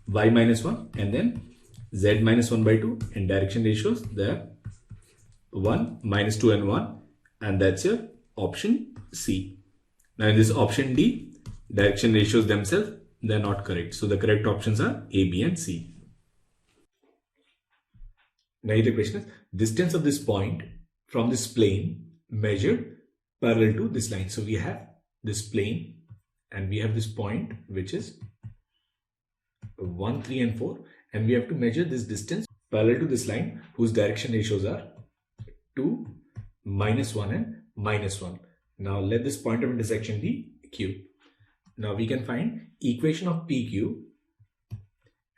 y minus 1, and then z minus 1 by 2, and direction ratios there 1, minus 2 and 1, and that's your option C. Now in this option D, direction ratios themselves, they're not correct. So the correct options are A, B and C. Now the question is distance of this point from this plane measured parallel to this line. So we have this plane and we have this point which is 1, 3 and 4, and we have to measure this distance parallel to this line whose direction ratios are 2, minus 1 and minus 1. Now let this point of intersection be Q. Now we can find equation of PQ,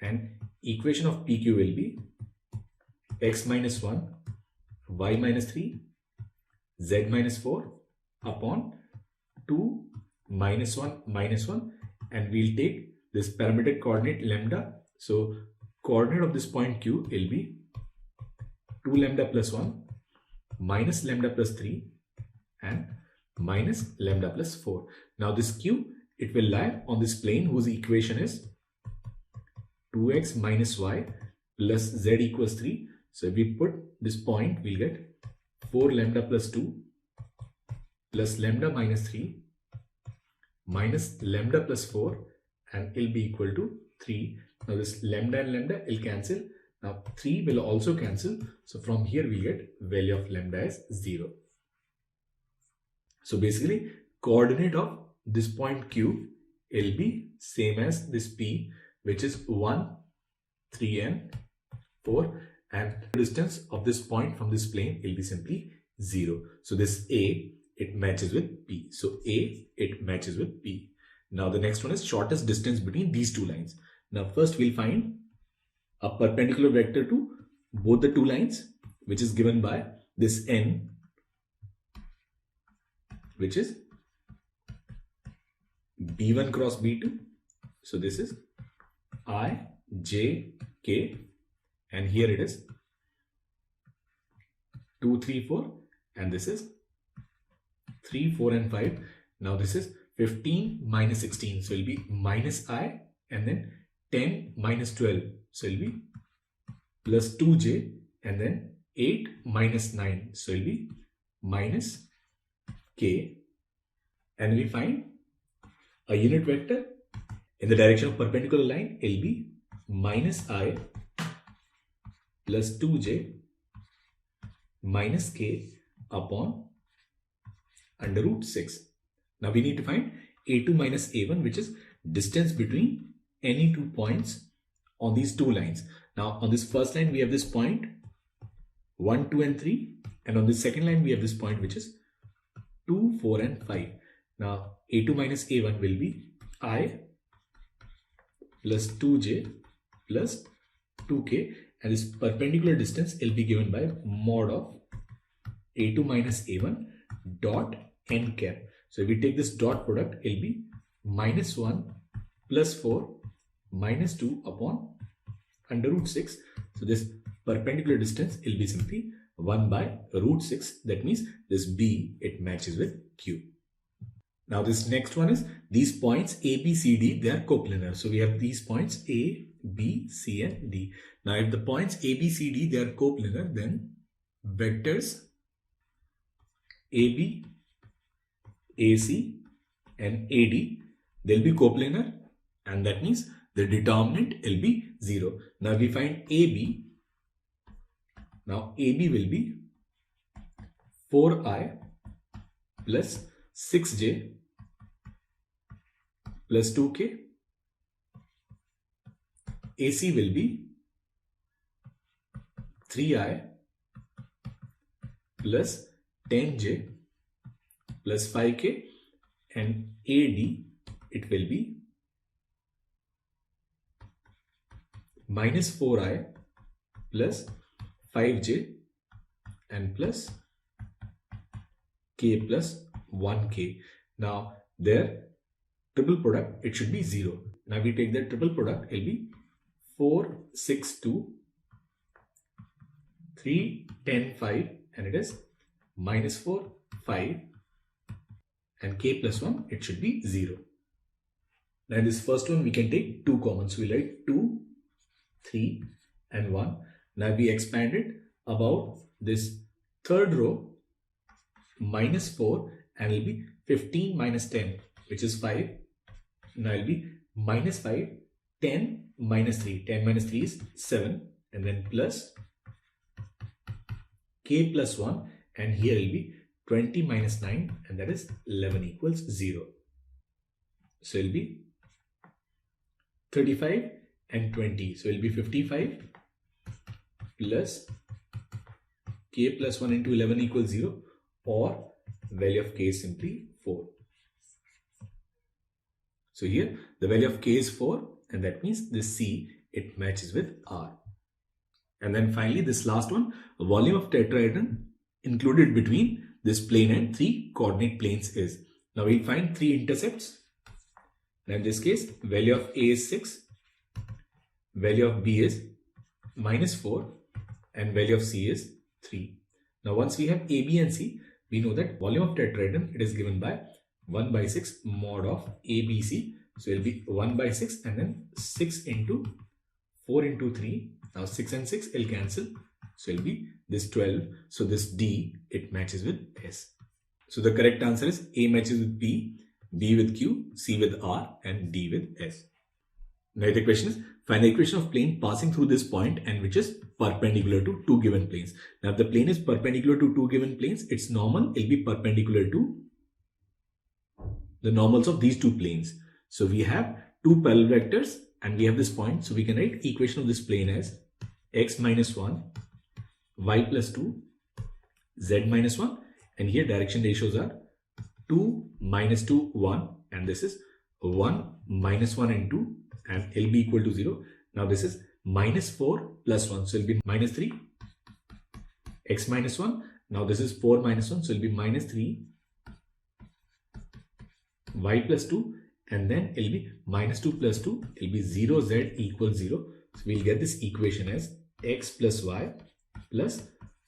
and equation of PQ will be x minus 1, y minus 3, z minus 4 upon 2, minus 1, minus 1, and we'll take this parametric coordinate lambda. So coordinate of this point Q will be 2 lambda plus 1, minus lambda plus 3 and minus lambda plus 4. Now this Q, it will lie on this plane whose equation is 2x minus y plus z equals 3. So if we put this point, we'll get 4 lambda plus 2 plus lambda minus 3 minus lambda plus 4, and it'll be equal to 3. Now this lambda and lambda will cancel. Now 3 will also cancel. So from here we get value of lambda as 0. So basically coordinate of this point Q will be same as this P, which is 1, 3 and 4, and the distance of this point from this plane will be simply 0. So this A, it matches with P. So A, it matches with P. Now the next one is shortest distance between these two lines. Now first we'll find a perpendicular vector to both the two lines, which is given by this N, which is B1 cross B2. So this is I, J, K, and here it is 2, 3, 4, and this is 3, 4 and 5. Now this is 15 minus 16, so it will be minus I, and then 10 minus 12, so it will be plus 2j, and then 8 minus 9, so it will be minus k, and we find a unit vector in the direction of perpendicular line will be minus I plus 2j minus k upon under root 6. Now we need to find A2 minus A1, which is distance between any 2 points on these two lines. Now on this first line we have this point 1, 2 and 3, and on the second line we have this point which is 2, 4 and 5. Now A2 minus A1 will be I plus 2j plus 2k, and this perpendicular distance will be given by mod of A2 minus A1 dot n cap. So if we take this dot product, it will be minus 1 plus 4 minus 2 upon under root 6. So this perpendicular distance will be simply 1 by root 6. That means this B, it matches with Q. Now this next one is these points A, B, C, D, they are coplanar. So we have these points A, B, C and D. Now if the points A, B, C, D, they are coplanar, then vectors AB, AC and AD, they'll be coplanar, and that means the determinant will be 0. Now we find AB. Now AB will be 4I plus 6j plus 2k. AC will be 3I plus 10j plus 5k, and AD, it will be minus 4I plus 5j and plus k plus 1k. Now their triple product, it should be 0. Now we take the triple product, it will be 4, 6, 2, 3, 10, 5, and it is minus 4, 5, and k plus 1, it should be 0. Now in this first one, we can take 2 common. So we write 2, 3 and 1. Now we expanded about this third row minus 4, and it will be 15 minus 10, which is 5. Now it will be minus 5, 10 minus 3. 10 minus 3 is 7, and then plus k plus 1, and here it will be 20 minus 9, and that is 11 equals 0. So it will be 35 and 20. So it will be 55 plus k plus 1 into 11 equals 0, or value of k is simply 4. So here the value of k is 4, and that means this C, it matches with R. And then finally this last one, volume of tetrahedron included between this plane and 3 coordinate planes is. Now we'll find 3 intercepts. Now in this case, value of A is 6, value of B is minus 4, and value of C is 3. Now once we have A, B and C, we know that volume of tetrahedron, it is given by 1 by 6 mod of ABC. So it will be 1 by 6 and then 6 into 4 into 3. Now 6 and 6 will cancel. So it will be this 12. So this D, it matches with S. So the correct answer is A matches with P, B with Q, C with R, and D with S. Now the question is, find the equation of plane passing through this point and which is perpendicular to two given planes. Now if the plane is perpendicular to two given planes, its normal will be perpendicular to the normals of these two planes. So we have two parallel vectors and we have this point. So we can write equation of this plane as x minus 1, y plus 2, z minus 1, and here direction ratios are 2, minus 2, 1, and this is 1, minus 1 and 2, and L be equal to 0. Now this is minus 4 plus 1, so it will be minus 3, x minus 1. Now this is 4 minus 1, so it will be minus 3, y plus 2, and then it will be minus 2 plus 2, it will be 0, z equals 0. So we will get this equation as x plus y plus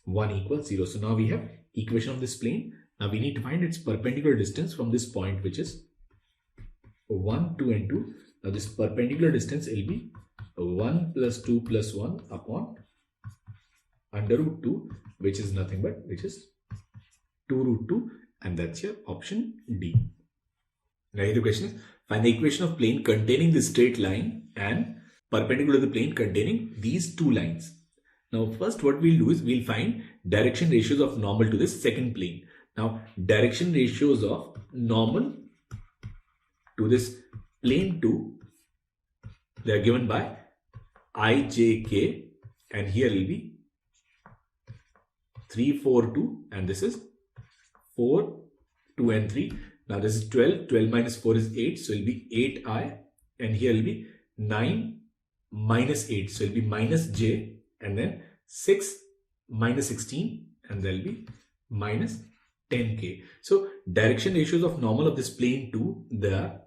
1 equals 0. So now we have equation of this plane. Now we need to find its perpendicular distance from this point, which is 1, 2 and 2. Now this perpendicular distance will be 1 plus 2 plus 1 upon under root 2, which is nothing but which is 2 root 2, and that's your option D. Now here the question is, find the equation of plane containing this straight line and perpendicular to the plane containing these two lines. Now first what we'll do is we'll find direction ratios of normal to this second plane. Now direction ratios of normal to this plane 2, they are given by I, J, K, and here will be 3, 4, 2, and this is 4, 2 and 3. Now this is 12, 12 minus 4 is 8, so it will be 8I, and here will be 9 minus 8, so it will be minus J, and then 6 minus 16, and there will be minus 10K. So direction ratios of normal of this plane 2, they are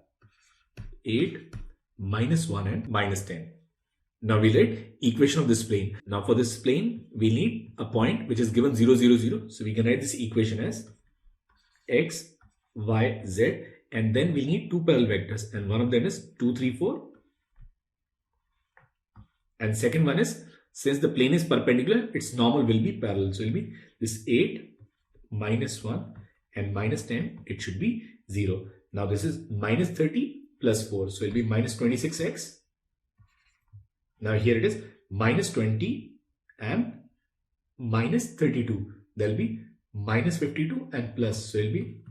8, minus 1 and minus 10. Now we write equation of this plane. Now for this plane, we need a point which is given 0, 0, 0. So we can write this equation as x, y, z, and then we need two parallel vectors, and one of them is 2, 3, 4. And second one is, since the plane is perpendicular, its normal will be parallel. So it will be this 8, minus 1 and minus 10, it should be 0. Now this is minus 30 plus 4, so it will be minus 26x. Now here it is minus 20 and minus 32. There will be minus 52 and plus, so it will be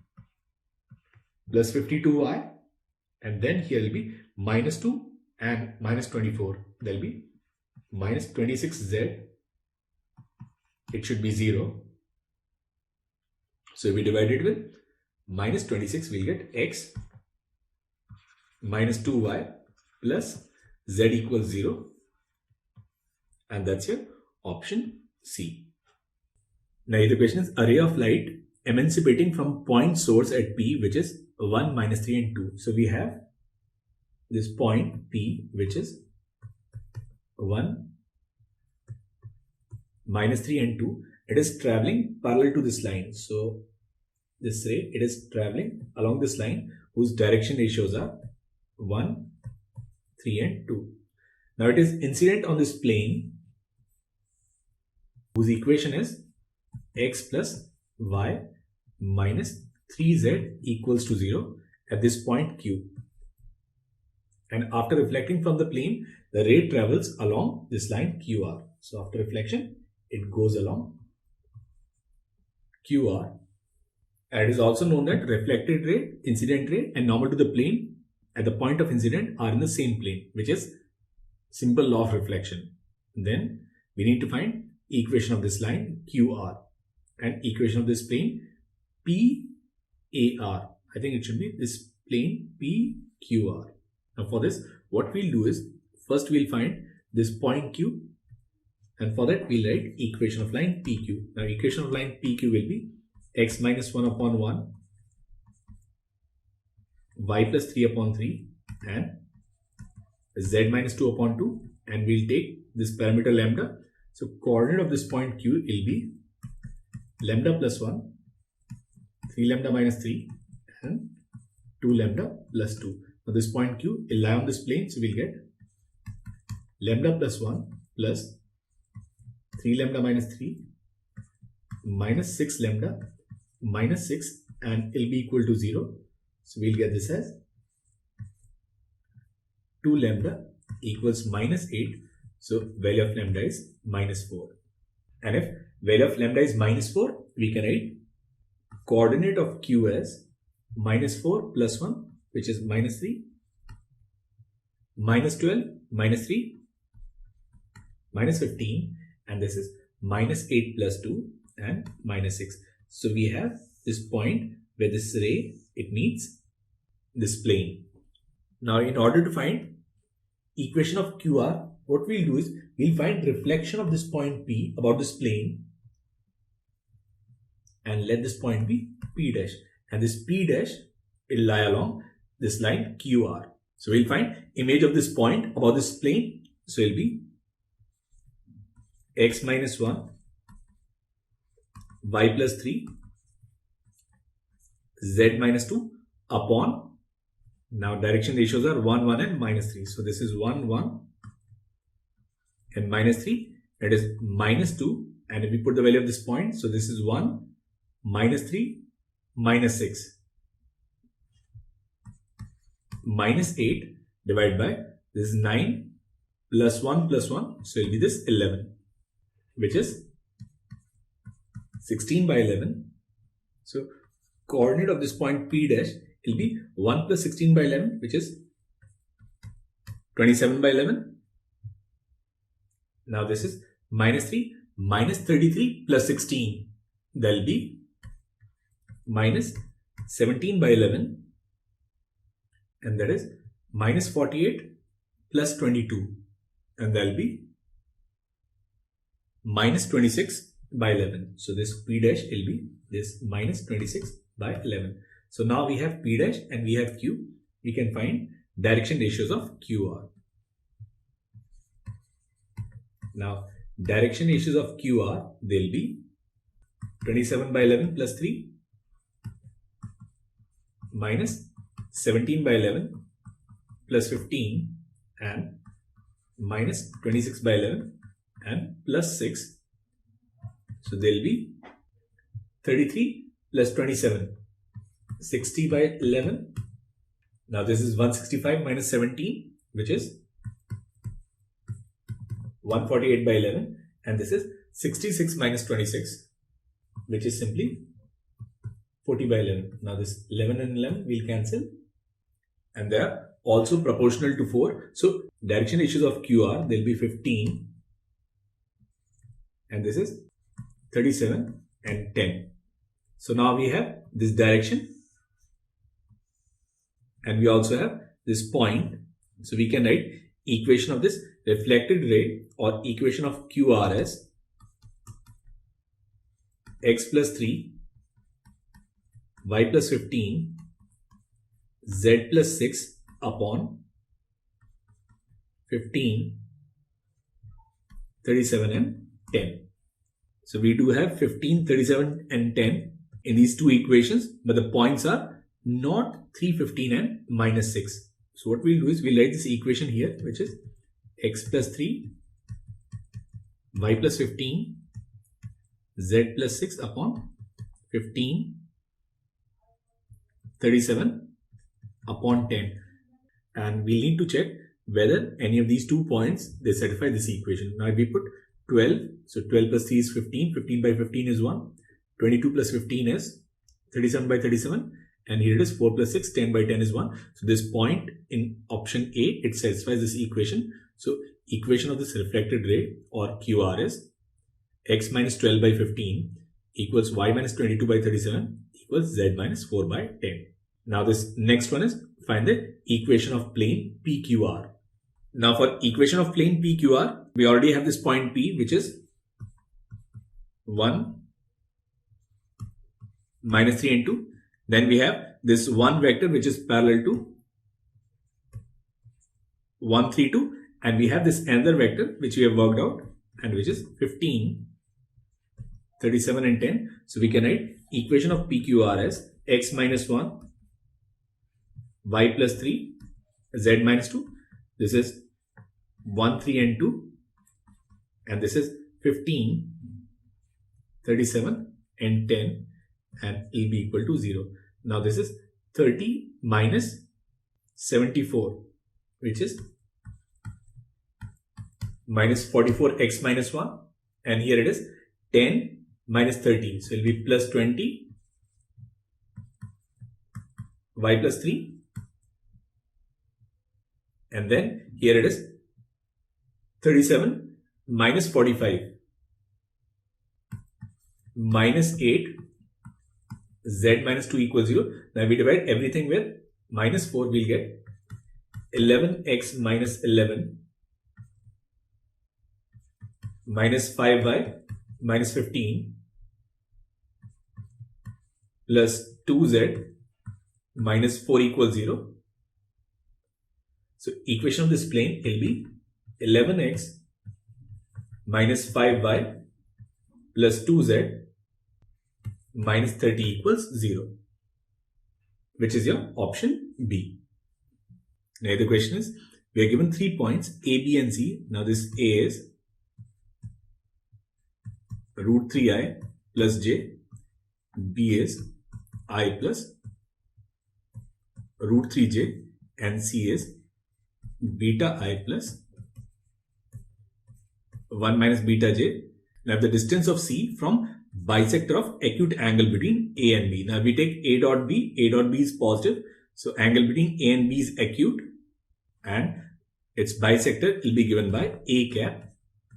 plus 52y, and then here will be minus 2 and minus 24. There will be minus 26z. It should be 0. So if we divide it with minus 26, we'll get x minus 2y plus z equals 0, and that's your option C. Now the question is, array of light emancipating from point source at P, which is 1, minus 3 and 2. So we have this point P, which is 1, minus 3 and 2. It is traveling parallel to this line. So this ray, it is traveling along this line whose direction ratios are 1, 3 and 2. Now it is incident on this plane whose equation is x plus y minus 3z equals to 0 at this point Q. And after reflecting from the plane, the ray travels along this line QR. So after reflection, it goes along QR. And it is also known that reflected ray, incident ray, and normal to the plane at the point of incident are in the same plane, which is simple law of reflection. Then we need to find equation of this line QR and equation of this plane PAR. I think it should be this plane PQR. Now for this, what we'll do is, first we'll find this point Q, and for that we'll write equation of line PQ. Now equation of line PQ will be x minus 1 upon 1, y plus 3 upon 3, and z minus 2 upon 2, and we'll take this parameter lambda. So coordinate of this point Q will be lambda plus 1, 3 lambda minus 3, and 2 lambda plus 2. Now this point Q will lie on this plane, so we'll get lambda plus 1 plus 3 lambda minus 3 minus 6 lambda minus 6 and it'll be equal to 0. So we'll get this as 2 lambda equals minus 8. So value of lambda is minus 4. And if value of lambda is minus 4, we can write coordinate of Q as minus 4 plus 1, which is minus 3, minus 12, minus 3, minus 15, and this is minus 8 plus 2 and minus 6. So we have this point where this ray, it meets this plane. Now in order to find equation of QR, what we'll do is we'll find reflection of this point P about this plane and let this point be P dash, and this P dash will lie along this line QR. So we'll find image of this point about this plane. So it'll be x minus 1, y plus 3, z minus 2 upon, now direction ratios are 1, 1 and minus 3. So this is 1, 1 and minus 3, that is minus 2, and if we put the value of this point, so this is 1, minus 3, minus 6, minus 8 divided by this is 9 plus 1, so it will be this 11, which is 16 by 11. So coordinate of this point P dash will be 1 plus 16 by 11, which is 27 by 11. Now this is minus 3, minus 33 plus 16, that will be minus 17 by 11, and that is minus 48 plus 22, and that will be minus 26 by 11. So this P dash will be this minus 26 by 11. So now we have P dash and we have Q. We can find direction ratios of QR. Now direction ratios of QR, they'll be 27 by 11 plus 3 minus 17 by 11 plus 15 and minus 26 by 11 and plus 6. So they'll be 33 plus 27, 60 by 11. Now this is 165 minus 17, which is 148 by 11, and this is 66 minus 26, which is simply 40 by 11. Now this 11 and 11 will cancel, and they are also proportional to 4. So direction ratios of QR, they'll be 15, and this is 37 and 10. So now we have this direction, and we also have this point. So we can write equation of this reflected ray, or equation of QR as x plus 3, y plus 15, z plus 6 upon 15, 37 and 10. So we do have 15, 37 and 10 in these two equations, but the points are not 3, 15 and minus 6. So what we'll do is we'll write this equation here, which is x plus 3, y plus 15, z plus 6 upon 15, 37 upon 10. And we need to check whether any of these 2 points, they satisfy this equation. Now if we put 12, so 12 plus 3 is 15, 15 by 15 is 1, 22 plus 15 is 37 by 37, and here it is 4 plus 6, 10 by 10 is 1. So this point in option A, it satisfies this equation. So equation of this reflected ray, or QR, is x minus 12 by 15 equals y minus 22 by 37 equals z minus 4 by 10. Now this next one is find the equation of plane PQR. Now for equation of plane PQR, we already have this point P, which is 1, minus 3 and 2. Then we have this one vector which is parallel to 1, 3, 2, and we have this another vector which we have worked out, and which is 15, 37 and 10. So we can write equation of PQR as x minus 1, y plus 3, z minus 2. This is 1, 3 and 2, and this is 15, 37 and 10, and it will be equal to 0. Now this is 30 minus 74, which is minus 44x minus 1, and here it is 10 minus 30, so it will be plus 20 y plus 3, and then here it is 37 minus 45 minus 8 z minus 2 equals 0. Now we divide everything with minus 4, we'll get 11x minus 11 minus 5y minus 15 plus 2z minus 4 equals 0. So equation of this plane will be 11x minus 5y plus 2z minus 30 equals 0, which is your option B. Now the question is, we are given 3 points A, B and C. Now this A is root 3i plus j, B is I plus root 3j, and C is beta I plus 1 minus beta j. Now the distance of C from bisector of acute angle between A and B. Now we take A dot B is positive, so angle between A and B is acute, and its bisector will be given by A cap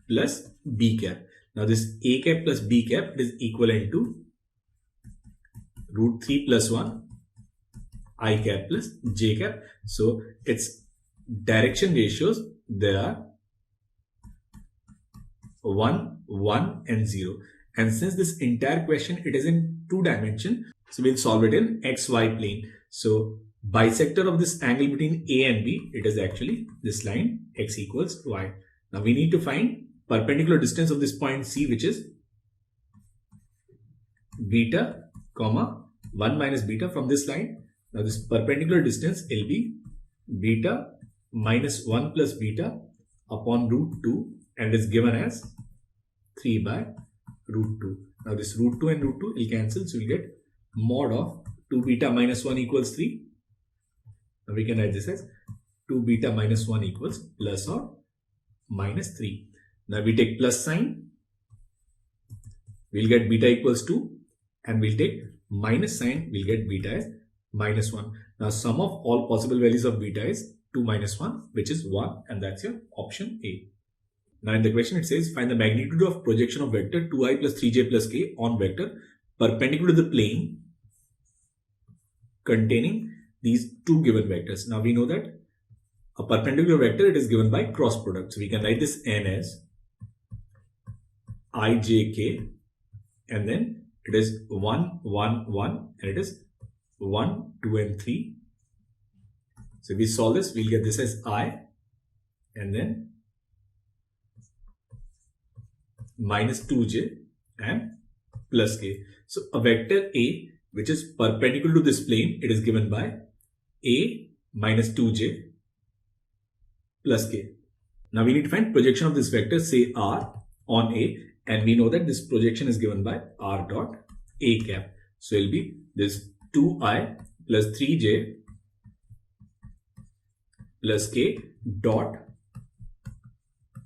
plus B cap. Now this A cap plus B cap is equivalent to root 3 plus 1 I cap plus J cap. So its direction ratios, there are 1, 1 and 0. And since this entire question, it is in 2 dimension, so we'll solve it in XY plane. So bisector of this angle between A and B, it is actually this line x equals y. Now we need to find perpendicular distance of this point C, which is beta comma 1 minus beta from this line. Now this perpendicular distance will be beta minus 1 plus beta upon root 2, and is given as 3 by root 2. Now this root 2 and root 2 will cancel, so we'll get mod of 2 beta minus 1 equals 3. Now we can write this as 2 beta minus 1 equals plus or minus 3. Now we take plus sign, we'll get beta equals 2, and we'll take minus sign, we'll get beta as minus 1. Now sum of all possible values of beta is 2 minus 1, which is 1, and that's your option A. Now in the question it says, find the magnitude of projection of vector 2i plus 3j plus k on vector perpendicular to the plane containing these 2 given vectors. Now we know that a perpendicular vector, it is given by cross product. So we can write this n as ijk, and then it is 1, 1, 1, and it is 1, 2 and 3. So if we solve this, we'll get this as I, and then minus 2j and plus k. So a vector A, which is perpendicular to this plane, it is given by A minus 2j plus k. Now we need to find projection of this vector, say R, on A, and we know that this projection is given by R dot A cap. So it will be this 2i plus 3j plus k dot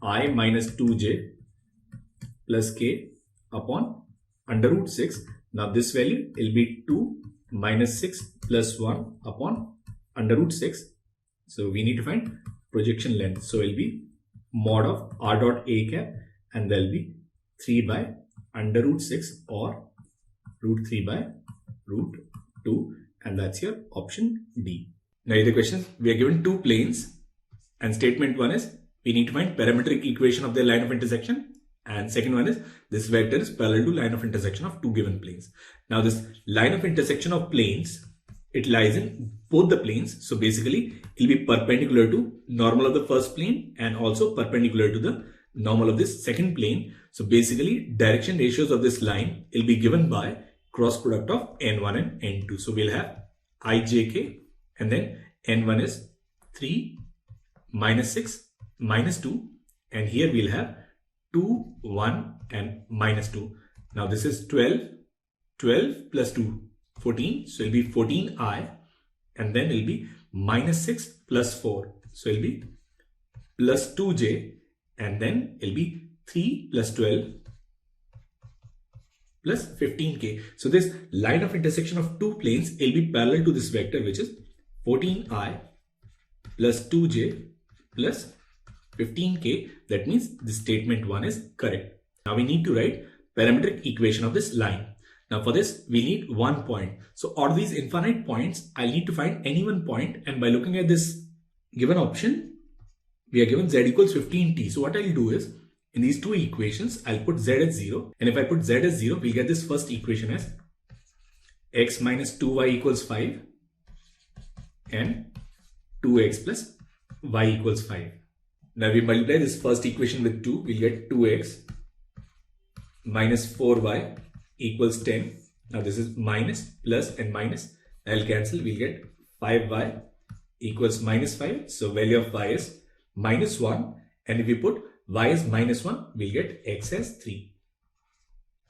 I minus 2j plus k upon under root 6. Now this value will be 2 minus 6 plus 1 upon under root 6. So we need to find projection length. So it will be mod of R dot A cap, and there will be 3 by under root 6 or root 3 by root 2, and that's your option D. Now the question is, we are given 2 planes, and statement 1 is we need to find parametric equation of their line of intersection, and second one is this vector is parallel to line of intersection of 2 given planes. Now this line of intersection of planes, it lies in both the planes. So basically it will be perpendicular to normal of the first plane and also perpendicular to the normal of this second plane. So basically direction ratios of this line will be given by cross product of n1 and n2. So we'll have ijk, and then n1 is 3 minus 6 minus 2, and here we'll have 2, 1 and minus 2. Now this is 12 12 plus 2, 14. So it will be 14i, and then it will be minus 6 plus 4. So it will be plus 2j, and then it will be 3 plus 12 plus 15k. So this line of intersection of two planes will be parallel to this vector, which is 14i plus 2j plus 15k. That means this statement 1 is correct. Now we need to write parametric equation of this line. Now for this we need one point. So out of these infinite points, I'll need to find any one point, and by looking at this given option, we are given z equals 15t. So what I'll do is, in these two equations, I'll put z as 0, and if I put z as 0, we'll get this first equation as x minus 2y equals 5 and 2x plus y equals 5. Now we multiply this first equation with 2, we'll get 2x minus 4y equals 10. Now this is minus, plus and minus. I'll cancel, we'll get 5y equals minus 5. So value of y is minus 1, and if we put y as minus 1, we'll get x as 3.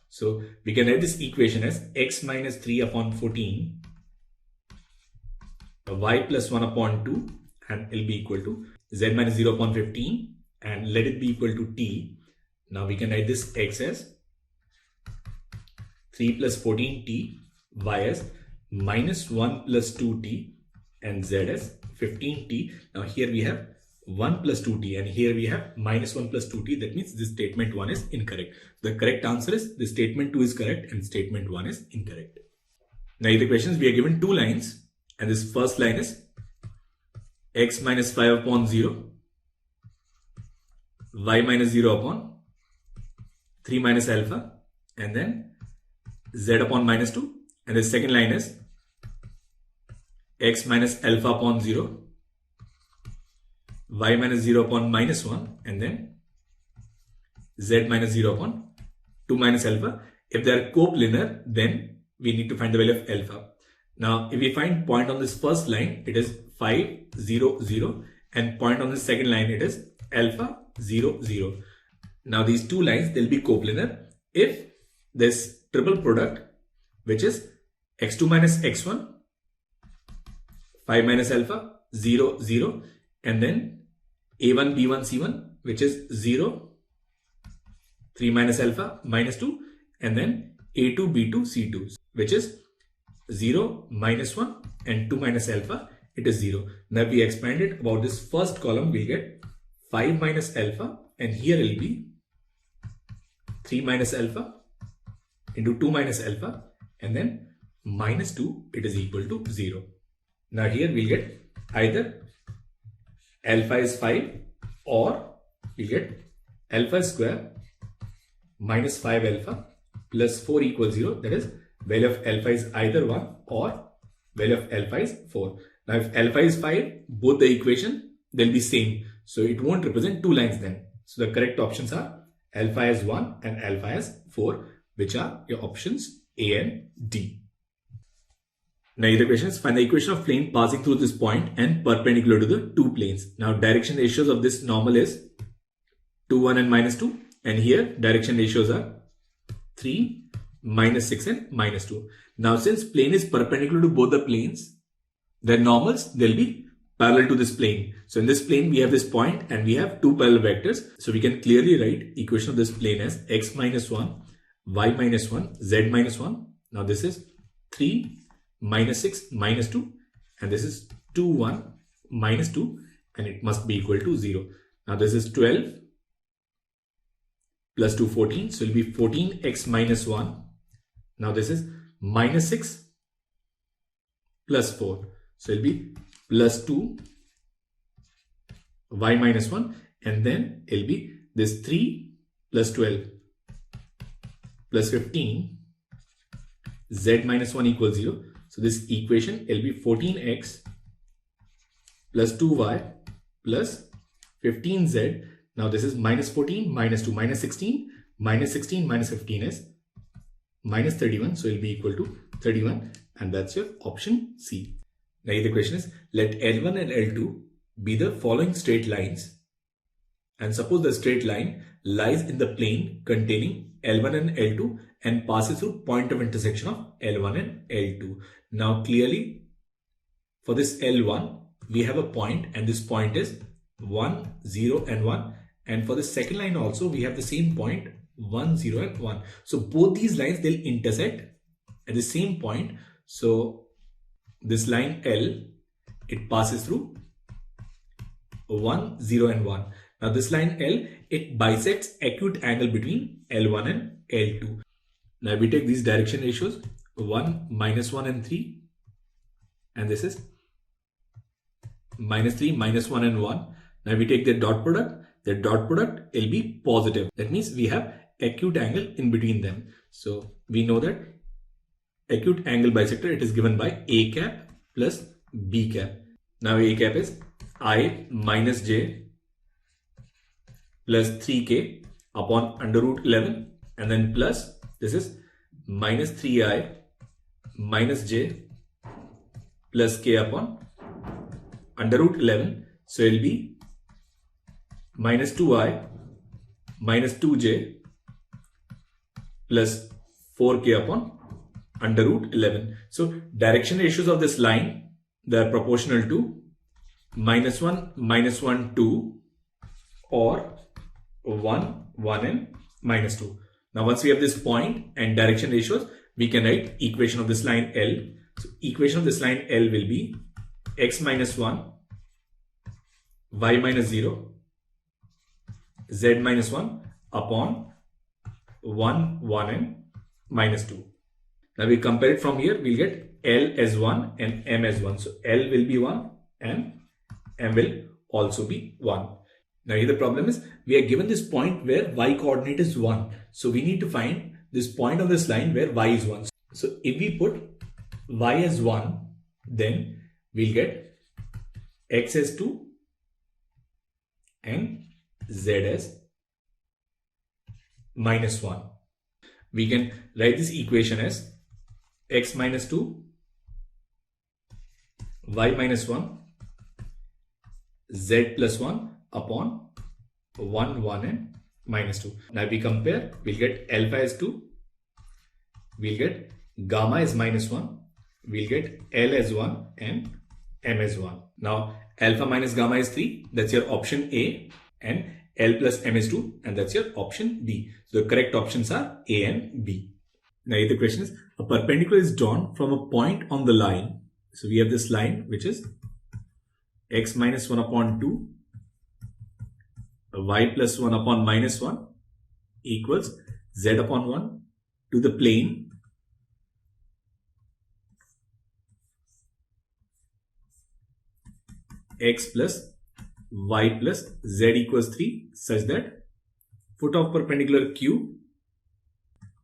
So we can write this equation as x minus 3 upon 14, y plus 1 upon 2, and it'll be equal to z minus 0 upon 15, and let it be equal to t. Now we can write this x as 3 plus 14t, y as minus 1 plus 2t, and z as 15t. Now here we have 1 plus 2t, and here we have minus 1 plus 2t. That means this statement 1 is incorrect. The correct answer is this statement 2 is correct and statement 1 is incorrect. Now in the questions we are given two lines, and this first line is x minus 5 upon 0, y minus 0 upon 3 minus alpha, and then z upon minus 2, and the second line is x minus alpha upon 0, y minus 0 upon minus 1, and then z minus 0 upon 2 minus alpha. If they are coplanar, then we need to find the value of alpha. Now if we find point on this first line, it is 5, 0, 0, and point on the second line, it is alpha 0, 0. Now these two lines, they'll be coplanar if this triple product, which is x2 minus x1, 5 minus alpha, 0, 0, and then a1, b1, c1, which is 0, 3 minus alpha, minus 2, and then a2, b2, c2, which is 0, minus 1, and 2 minus alpha, it is 0. Now if we expand it about this first column, we'll get 5 minus alpha, and here it will be 3 minus alpha into 2 minus alpha, and then minus 2, it is equal to 0. Now here we'll get either alpha is 5, or we'll get alpha square minus 5 alpha plus 4 equals 0. That is, value of alpha is either 1 or value of alpha is 4. Now if alpha is 5, both the equation, they'll be same. So it won't represent two lines then. So the correct options are alpha as 1 and alpha as 4, which are your options A and D. Now the question is, find the equation of plane passing through this point and perpendicular to the two planes. Now direction ratios of this normal is 2, 1 and minus 2. And here direction ratios are 3, minus 6 and minus 2. Now since plane is perpendicular to both the planes, their normals, they'll be parallel to this plane. So in this plane, we have this point and we have two parallel vectors. So we can clearly write equation of this plane as x minus 1, y minus 1, z minus 1. Now this is 3, minus 6, minus 2. And this is 2, 1, minus 2. And it must be equal to 0. Now this is 12 plus 2, 14. So it will be 14x minus 1. Now this is minus 6 plus 4. So it will be plus 2 y minus 1, and then it will be this 3 plus 12 plus 15 z minus 1 equals 0. So this equation will be 14x plus 2y plus 15z. Now this is minus 14 minus 2 minus 16 minus 16 minus 15 is minus 31. So it will be equal to 31, and that's your option C. Now the question is, let L1 and L2 be the following straight lines And suppose the straight line lies in the plane containing L1 and L2 and passes through point of intersection of L1 and L2. Now clearly for this L1 we have a point, and this point is 1, 0 and 1, and for the second line also we have the same point 1, 0 and 1. So both these lines, they'll intersect at the same point. So this line L, it passes through 1, 0 and 1. Now this line L, it bisects acute angle between L1 and L2. Now we take these direction ratios 1, -1 and 3, and this is -3, -1 and 1. Now we take their dot product. Their dot product will be positive. That means we have acute angle in between them. So we know that acute angle bisector, it is given by A cap plus B cap. Now A cap is I minus J plus 3K upon under root 11, and then plus this is minus 3I minus J plus K upon under root 11. So it will be minus 2I minus 2J plus 4K upon under root 11. So direction ratios of this line, they are proportional to -1, -1, 2, or 1, 1 and -2. Now once we have this point and direction ratios, we can write equation of this line L. So equation of this line L will be x minus 1, y minus 0, z minus 1 upon 1, 1 and -2. Now we compare it from here, we'll get L as 1 and M as 1. So L will be 1 and M will also be 1. Now here the problem is, we are given this point where y coordinate is 1. So we need to find this point on this line where y is 1. So if we put y as 1, then we'll get x as 2 and z as -1. We can write this equation as x minus 2, y minus 1, z plus 1 upon 1, 1 and -2. Now we compare, we'll get alpha as 2, we'll get gamma as -1, we'll get L as 1 and M as 1. Now alpha minus gamma is 3, that's your option A, and L plus M is 2, and that's your option B. So the correct options are A and B. Now here the question is, a perpendicular is drawn from a point on the line. So we have this line which is x minus 1 upon 2, y plus 1 upon -1 equals z upon 1 to the plane x plus y plus z equals 3, such that foot of perpendicular Q,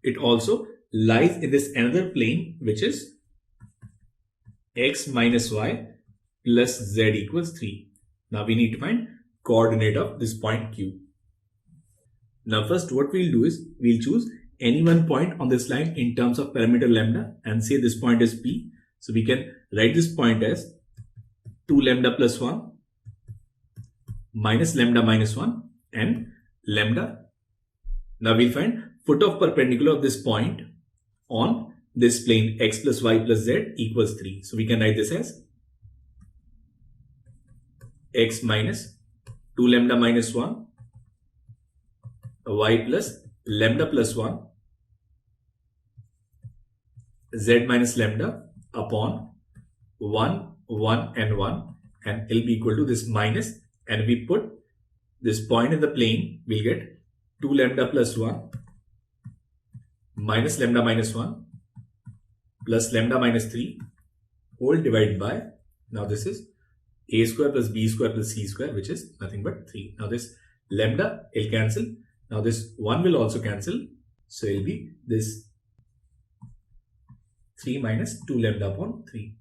it also lies in this another plane which is x minus y plus z equals 3. Now we need to find coordinate of this point Q. Now first what we'll do is, we'll choose any one point on this line in terms of parameter lambda and say this point is P. So we can write this point as 2 lambda plus 1 minus lambda minus 1 and lambda. Now we'll find foot of perpendicular of this point on this plane x plus y plus z equals 3. So we can write this as x minus 2 lambda minus 1 y plus lambda plus 1 z minus lambda upon 1, 1 and 1, and it'll be equal to this minus, and we put this point in the plane, we'll get 2 lambda plus 1 minus lambda minus 1 plus lambda minus 3 whole divided by, now this is a square plus b square plus c square, which is nothing but 3. Now this lambda will cancel. Now this 1 will also cancel. So it will be this 3 minus 2 lambda upon 3.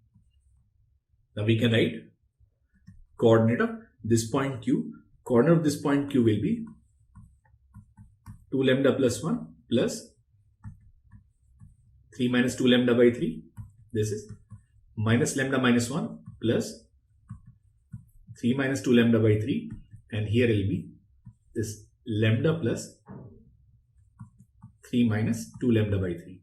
Now we can write coordinate of this point Q. Coordinate of this point Q will be 2 lambda plus 1 plus 3 minus 2 lambda by 3. This is minus lambda minus 1 plus 3 minus 2 lambda by 3, and here it will be this lambda plus 3 minus 2 lambda by 3.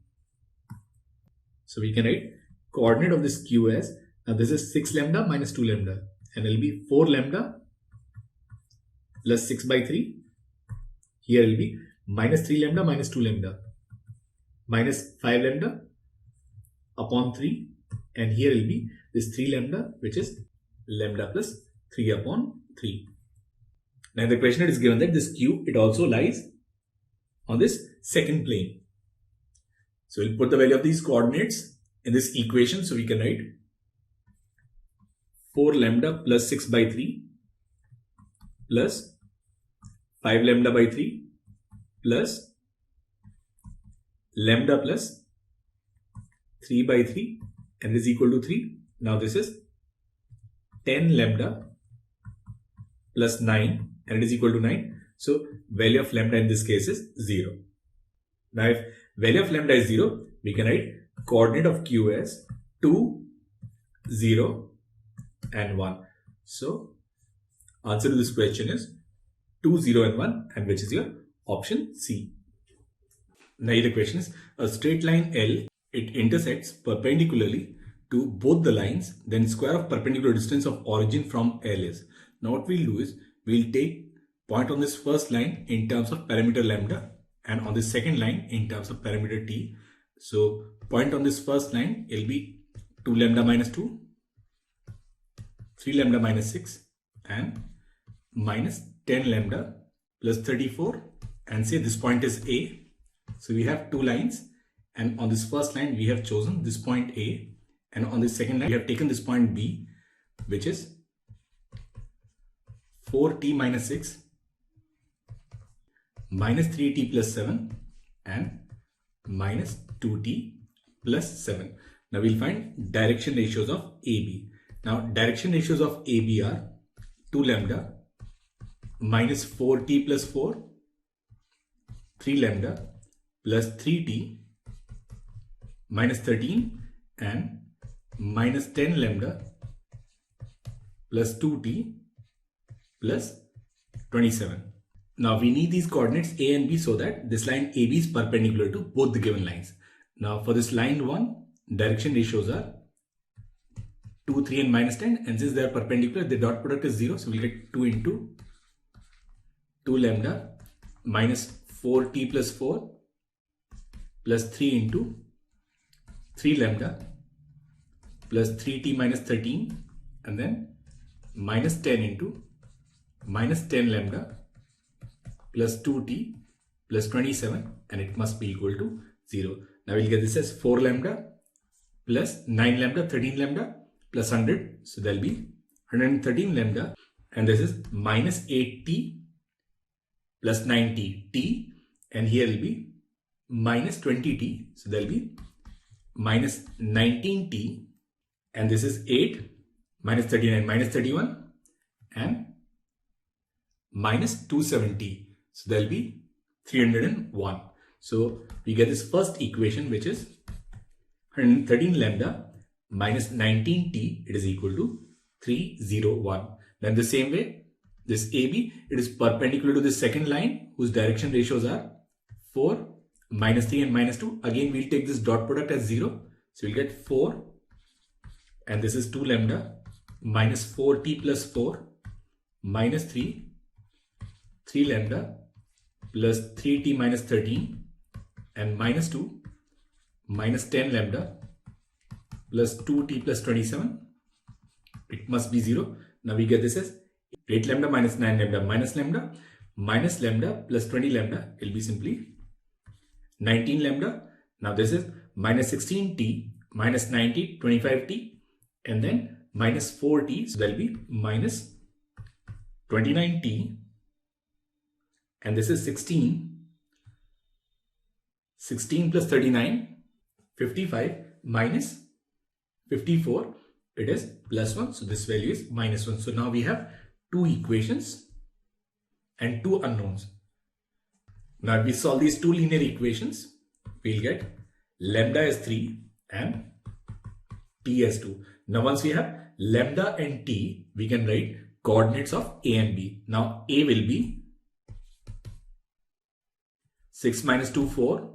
So we can write coordinate of this Q as, now this is 6 lambda minus 2 lambda, and it will be 4 lambda plus 6 by 3. Here it will be minus 3 lambda minus 2 lambda minus 5 lambda upon 3, and here will be this 3 lambda, which is lambda plus 3 upon 3. Now in the question it is given that this Q, it also lies on this second plane. So we'll put the value of these coordinates in this equation. So we can write 4 lambda plus 6 by 3 plus 5 lambda by 3 plus lambda plus 3 by 3, and this is equal to 3. Now this is 10 lambda plus 9, and it is equal to 9. So value of lambda in this case is 0. Now if value of lambda is 0, we can write coordinate of Q as 2, 0 and 1. So answer to this question is 2, 0 and 1, and which is your option C. Now the question is, a straight line L, it intersects perpendicularly to both the lines, then square of perpendicular distance of origin from L is. Now what we'll do is, we'll take point on this first line in terms of parameter lambda, and on the second line in terms of parameter t. So point on this first line will be 2 lambda minus 2, 3 lambda minus 6, and minus 10 lambda plus 34, and say this point is A. So we have two lines, and on this first line we have chosen this point A, and on the second line we have taken this point B, which is 4t minus 6 minus 3t plus 7 and minus 2t plus 7. Now we'll find direction ratios of AB. Now direction ratios of AB are 2 lambda minus 4t plus 4, 3 lambda plus 3t minus 13, and minus 10 lambda plus 2t plus 27. Now we need these coordinates A and B so that this line AB is perpendicular to both the given lines. Now for this line 1, direction ratios are 2, 3 and minus 10, and since they are perpendicular, the dot product is 0. So we'll get 2 into 2 lambda minus 4t plus 4 plus 3 into 3 lambda plus 3t minus 13, and then minus 10 into minus 10 lambda plus 2t plus 27, and it must be equal to 0. Now we'll get this as 4 lambda plus 9 lambda, 13 lambda plus 100. So there will be 113 lambda, and this is minus 8t plus 9t t, and here will be minus 20t. So there will be minus 19t, and this is 8 minus 39 minus 31, and minus 270. So there will be 301. So we get this first equation, which is 113 lambda minus 19t, it is equal to 301. Then the same way, this AB, it is perpendicular to the second line whose direction ratios are 4, minus 3 and minus 2. Again, we'll take this dot product as 0. So we'll get 4, and this is 2 lambda minus 4t plus 4 minus 3, 3 lambda plus 3t minus 13, and minus 2 minus 10 lambda plus 2t plus 27. It must be 0. Now we get this as 8 lambda minus 9 lambda minus lambda plus 20 lambda will be simply 19 lambda. Now this is minus 16t minus 9t, 25t, and then minus 4t. So there will be minus 29t, and this is 16 plus 39, 55 minus 54, it is plus 1. So this value is minus 1. So now we have two equations and two unknowns. Now if we solve these two linear equations, we'll get lambda is 3 and t as 2. Now once we have lambda and t, we can write coordinates of A and B. Now A will be 6 minus 2, 4.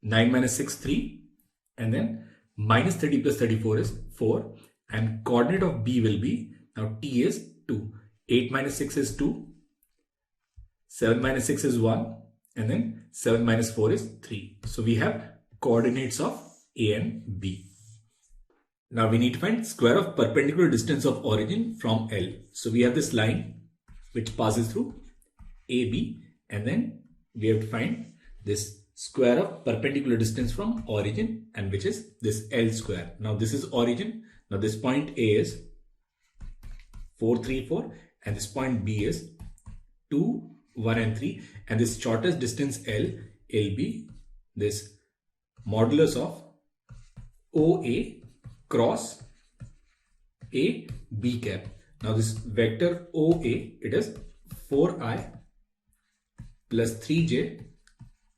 9 minus 6, 3. And then minus 30 plus 34 is 4. And coordinate of B will be, now T is 2. 8 minus 6 is 2. 7 minus 6 is 1. And then 7 minus 4 is 3. So we have coordinates of A and B. Now we need to find square of perpendicular distance of origin from L. So we have this line which passes through AB, and then we have to find this square of perpendicular distance from origin, and which is this L square. Now this is origin. Now this point A is 4, 3, 4, and this point B is 2, 1 and 3, and this shortest distance L will be this modulus of OA cross A B cap. Now this vector OA, it is 4i plus 3j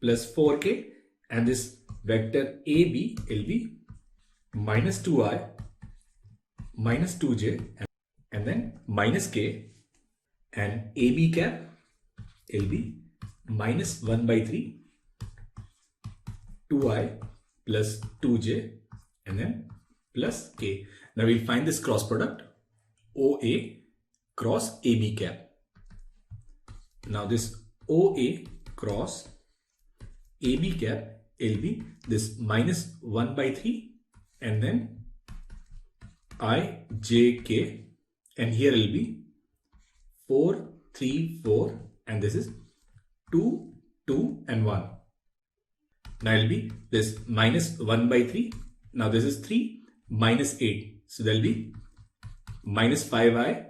plus 4k, and this vector AB will be minus 2i minus 2j and then minus k, and AB cap will be minus 1 by 3 2i plus 2j and then plus k. Now we'll find this cross product OA cross AB cap. Now this OA cross AB cap will be this minus 1 by 3 and then ijk, and here will be 4, 3, 4, and this is 2, 2 and 1. Now it will be this minus 1 by 3. Now this is 3 minus 8. So there will be minus 5i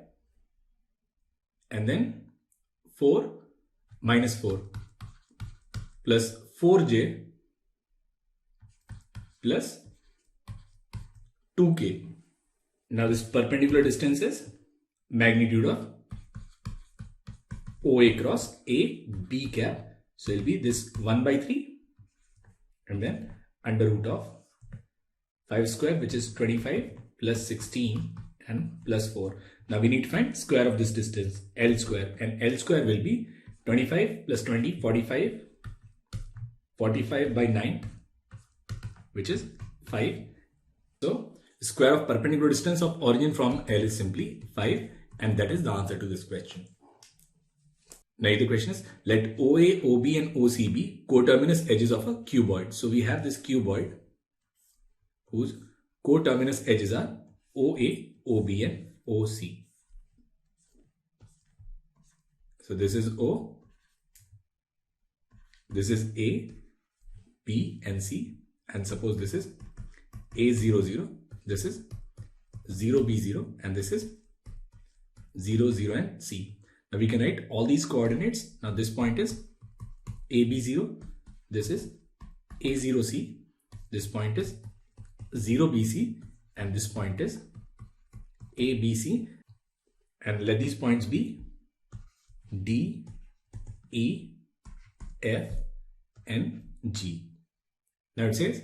and then 4 minus 4 plus 4j plus 2k. Now this perpendicular distance is magnitude of OA cross A B cap. So it will be this 1 by 3 and then under root of 5 square, which is 25 plus 16 and plus 4. Now we need to find square of this distance, L square, and L square will be 25 plus 20, 45, 45 by 9, which is 5. So the square of perpendicular distance of origin from L is simply 5, and that is the answer to this question. Now the question is, let OA, OB and OC be coterminous edges of a cuboid. So we have this cuboid whose coterminous edges are OA, OB and OC. So this is O, this is A, B and C, and suppose this is A00, 0, this is 0B0, and this is 0, 0 and C. Now we can write all these coordinates. Now this point is AB0, this is A0C, this point is 0BC, and this point is ABC, and let these points be D, E, F and G. Now it says,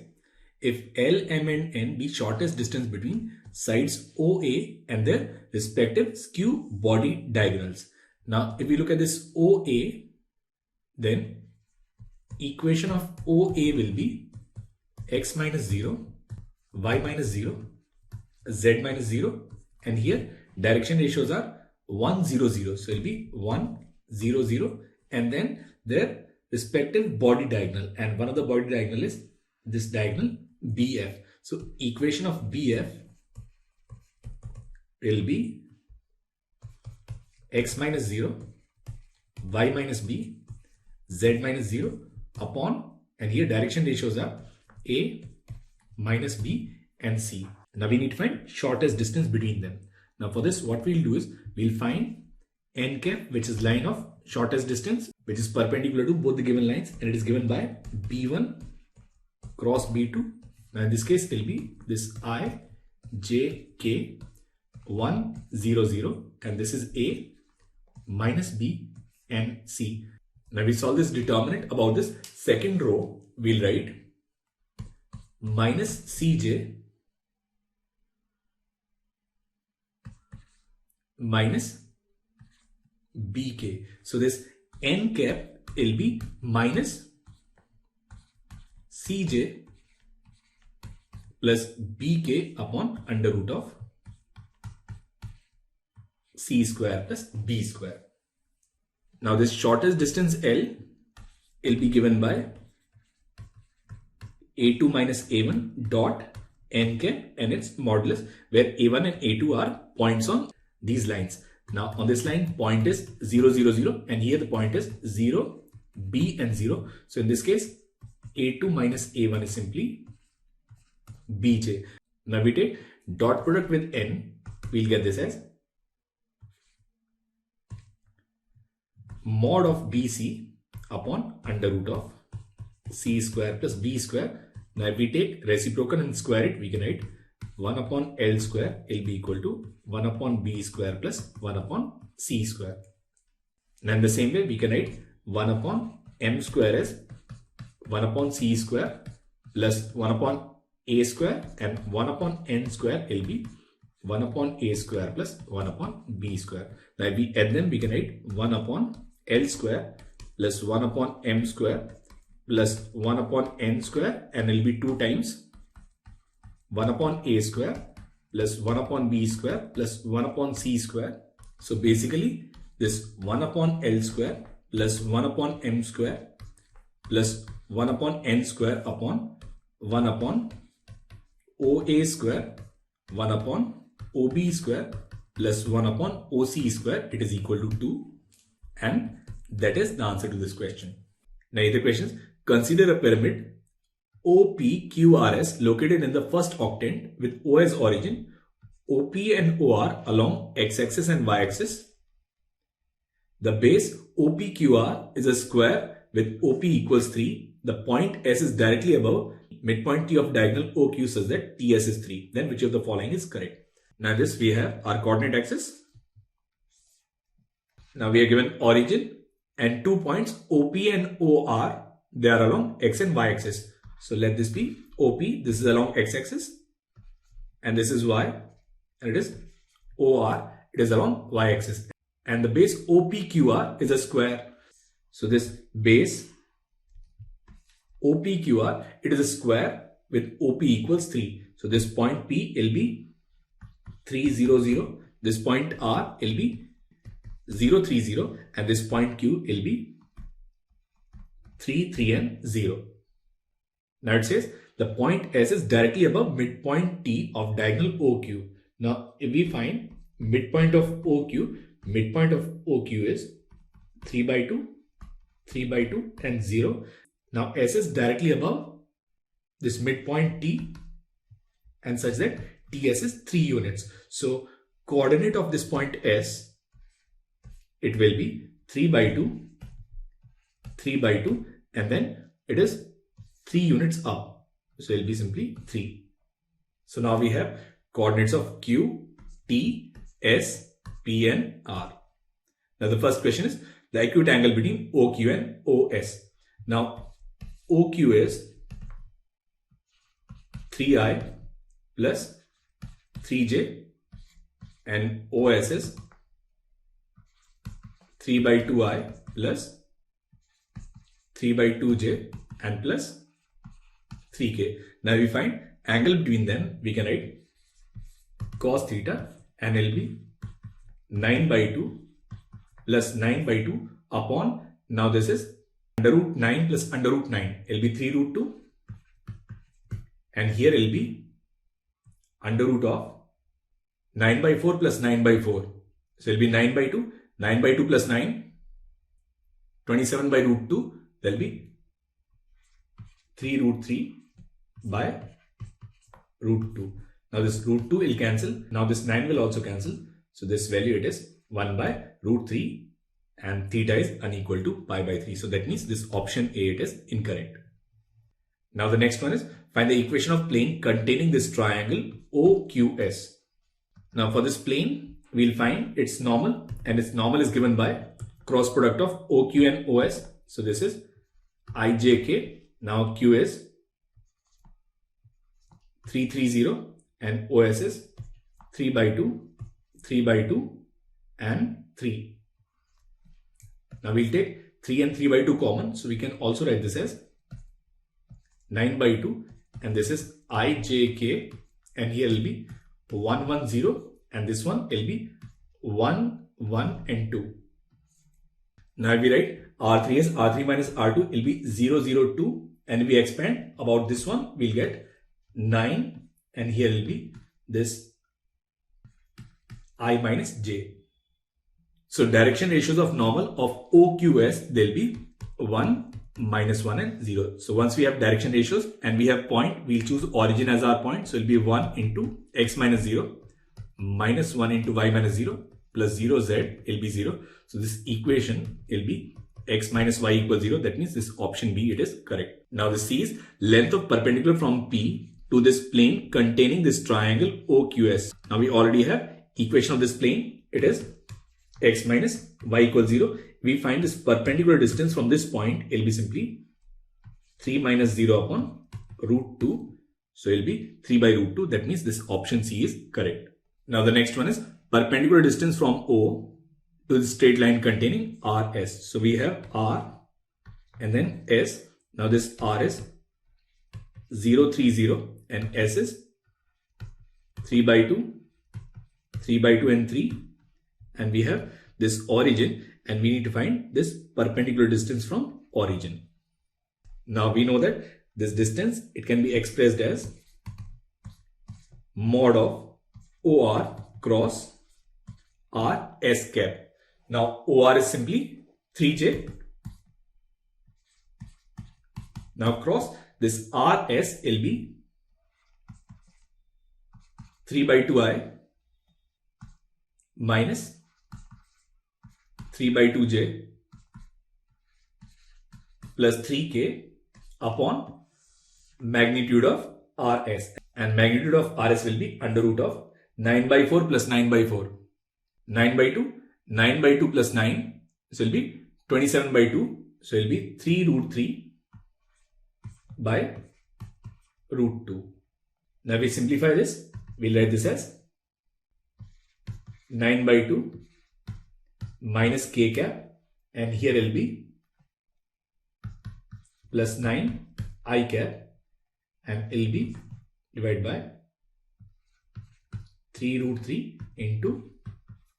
if L, M and N be shortest distance between sides OA and their respective skew body diagonals. Now if we look at this OA, then equation of OA will be x minus 0, y minus 0, z minus 0, and here direction ratios are 1, 0, 0. So it will be 1, 0, 0, and then their respective body diagonal, and one of the body diagonal is this diagonal BF. So equation of BF will be x minus 0, y minus b, z minus 0 upon, and here direction ratios are A minus B and C. Now we need to find shortest distance between them. Now for this, what we'll do is we'll find n cap, which is line of shortest distance, which is perpendicular to both the given lines, and it is given by B1 cross B2. Now in this case it will be this I, J, K, 1, 0, 0, and this is A minus B and C. Now we solve this determinant about this second row. We'll write minus Cj minus Bk. So this n cap will be minus Cj plus Bk upon under root of C square plus B square. Now this shortest distance L will be given by A2 minus A1 dot Nk and its modulus, where A1 and A2 are points on these lines. Now on this line, point is 0, 0, 0, and here the point is 0, B and 0. So in this case, A2 minus A1 is simply Bj. Now we take dot product with N, we'll get this as mod of BC upon under root of C square plus B square. Now if we take reciprocal and square it, we can write 1 upon L square will be equal to 1 upon B square plus 1 upon C square. And in the same way, we can write 1 upon M square as 1 upon C square plus 1 upon A square, and 1 upon N square will be 1 upon A square plus 1 upon B square. Now if we add them, we can write 1 upon L square plus 1 upon M square plus 1 upon N square, and it will be 2 times 1 upon A square plus 1 upon B square plus 1 upon C square. So basically this 1 upon L square plus 1 upon M square plus 1 upon N square upon 1 upon OA square 1 upon OB square plus 1 upon OC square, it is equal to 2, and that is the answer to this question. Now the question is, consider a pyramid OPQRS located in the first octant with O as origin, OP and OR along x-axis and y-axis. The base OPQR is a square with OP equals 3. The point S is directly above midpoint T of diagonal OQ such that TS is 3. Then which of the following is correct? Now this we have our coordinate axis. Now we are given origin and 2 points OP and OR. They are along x and y axis. So let this be OP. This is along x axis and this is y, and it is OR. It is along y axis, and the base OPQR is a square. So this base OPQR, it is a square with OP equals 3. So this point P will be 3, 0, 0. This point R will be 0, 3, 0. And this point Q will be 3, 3 and 0. Now it says the point S is directly above midpoint T of diagonal OQ. Now if we find midpoint of OQ is 3 by 2, 3 by 2 and 0. Now S is directly above this midpoint T and such that TS is 3 units. So coordinate of this point S, it will be 3 by 2, 3 by 2, and then it is 3 units up. So it will be simply 3. So now we have coordinates of Q, T, S, P and R. Now the first question is the acute angle between OQ and OS. Now OQ is 3i plus 3j and OS is 3 by 2i plus 3 by 2j and plus 3k. Now we find angle between them. We can write cos theta, and it will be 9 by 2 plus 9 by 2 upon, now this is under root 9 plus under root 9. It will be 3 root 2, and here it will be under root of 9 by 4 plus 9 by 4. So it will be 9 by 2, 9 by 2 plus 9, 27 by root 2. There will be 3 root 3 by root 2. Now this root 2 will cancel. Now this 9 will also cancel. So this value, it is 1 by root 3, and theta is unequal to pi by 3. So that means this option A, it is incorrect. Now the next one is find the equation of plane containing this triangle OQS. Now for this plane, we'll find its normal, and its normal is given by cross product of OQ and OS. So this is IJK. Now Q is 330 and OS is 3 by 2, 3 by 2 and 3. Now we'll take 3 and 3 by 2 common. So we can also write this as 9 by 2, and this is ijk, and here will be 1 1 0, and this one will be 1 1 and 2. Now if we write R3 as R3 minus R2 will be 0 0 2, and we expand about this one, we'll get 9, and here will be this I minus j. So direction ratios of normal of OQS, they'll be 1, minus 1 and 0. So once we have direction ratios and we have point, we'll choose origin as our point. So it'll be 1 into x minus 0 minus 1 into y minus 0 plus 0 z will be 0. So this equation will be x minus y equals 0. That means this option B, it is correct. Now the C is length of perpendicular from P to this plane containing this triangle OQS. Now we already have equation of this plane. It is x minus y equals 0. We find this perpendicular distance from this point. It will be simply 3 minus 0 upon root 2. So it will be 3 by root 2. That means this option C is correct. Now the next one is perpendicular distance from O to the straight line containing RS. So we have R and then S. Now this R is 0 3 0 and S is 3 by 2, 3 by 2 and 3, and we have this origin and we need to find this perpendicular distance from origin. Now we know that this distance, it can be expressed as mod of OR cross R S cap. Now OR is simply 3j. Now cross this RS will be 3 by 2i minus 3 by 2j plus 3k upon magnitude of RS, and magnitude of RS will be under root of 9 by 4 plus 9 by 4, 9 by 2, 9 by 2 plus 9, so it will be 27 by 2, so it will be 3 root 3 by root 2. Now we simplify this, we'll write this as 9 by 2 minus k cap, and here will be plus 9 I cap, and it will be divided by 3 root 3 into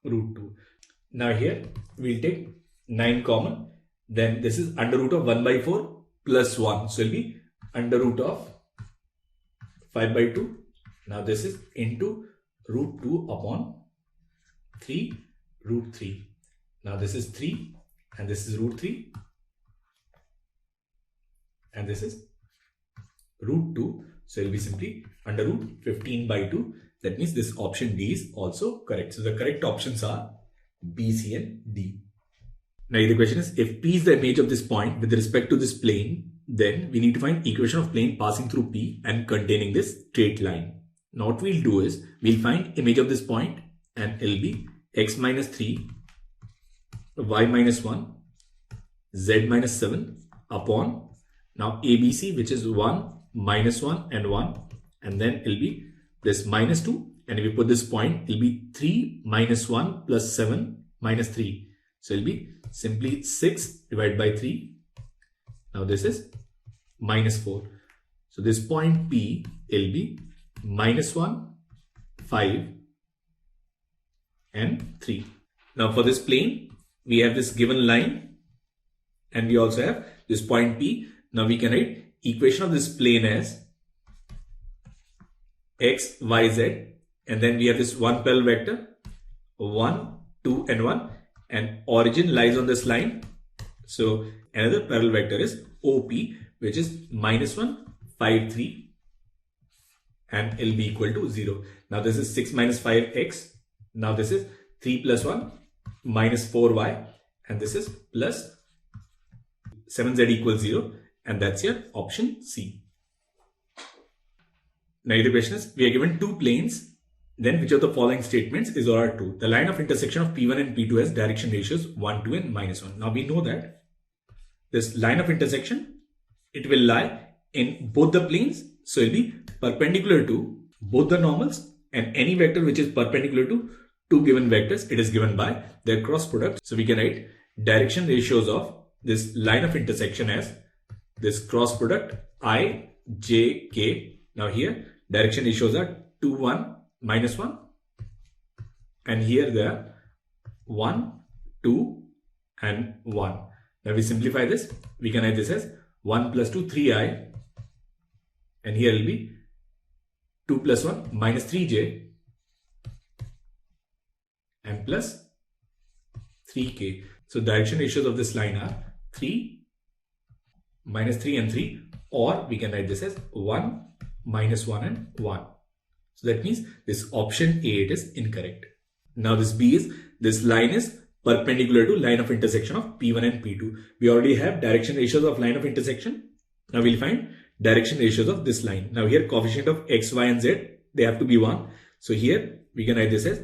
root 2. Now here we'll take 9 common, then this is under root of 1 by 4 plus 1, so it will be under root of 5 by 2. Now this is into root 2 upon 3 root 3. Now this is 3 and this is root 3 and this is root 2. So it will be simply under root 15 by 2. That means this option D is also correct. So the correct options are B, C and D. Now the question is, if P is the image of this point with respect to this plane, then we need to find equation of plane passing through P and containing this straight line. Now what we'll do is, we'll find image of this point and it will be x minus 3, y minus 1, z minus 7 upon now ABC, which is 1, minus 1 and 1, and then it will be this minus 2, and if we put this point, it will be 3 minus 1 plus 7 minus 3. So it will be simply 6 divided by 3. Now this is minus 4. So this point P will be minus 1, 5 and 3. Now for this plane, we have this given line and we also have this point P. Now we can write equation of this plane as x, y, z, and then we have this one parallel vector 1, 2 and 1, and origin lies on this line. So another parallel vector is OP, which is minus 1, 5, 3, and it will be equal to 0. Now this is 6 minus 5x. Now this is 3 plus 1 minus 4y, and this is plus 7z equals 0, and that's your option C. Now the question is, we are given two planes, then which of the following statements is OR2? The line of intersection of P1 and P2 has direction ratios 1, 2 and minus 1. Now we know that this line of intersection, it will lie in both the planes, so it will be perpendicular to both the normals, and any vector which is perpendicular to two given vectors, it is given by their cross product. So we can write direction ratios of this line of intersection as this cross product I JK. Now here direction ratios are 2, 1, minus 1. And here they are 1, 2 and 1. Now we simplify this. We can write this as 1 plus 2, 3i. And here will be 2 plus 1 minus 3j and plus 3k. So direction ratios of this line are 3, minus 3 and 3, or we can write this as 1, minus 1 and 1. So that means this option A, it is incorrect. Now this B is, this line is perpendicular to line of intersection of P1 and P2. We already have direction ratios of line of intersection. Now we'll find direction ratios of this line. Now here coefficient of x, y and z, they have to be 1. So here we can write this as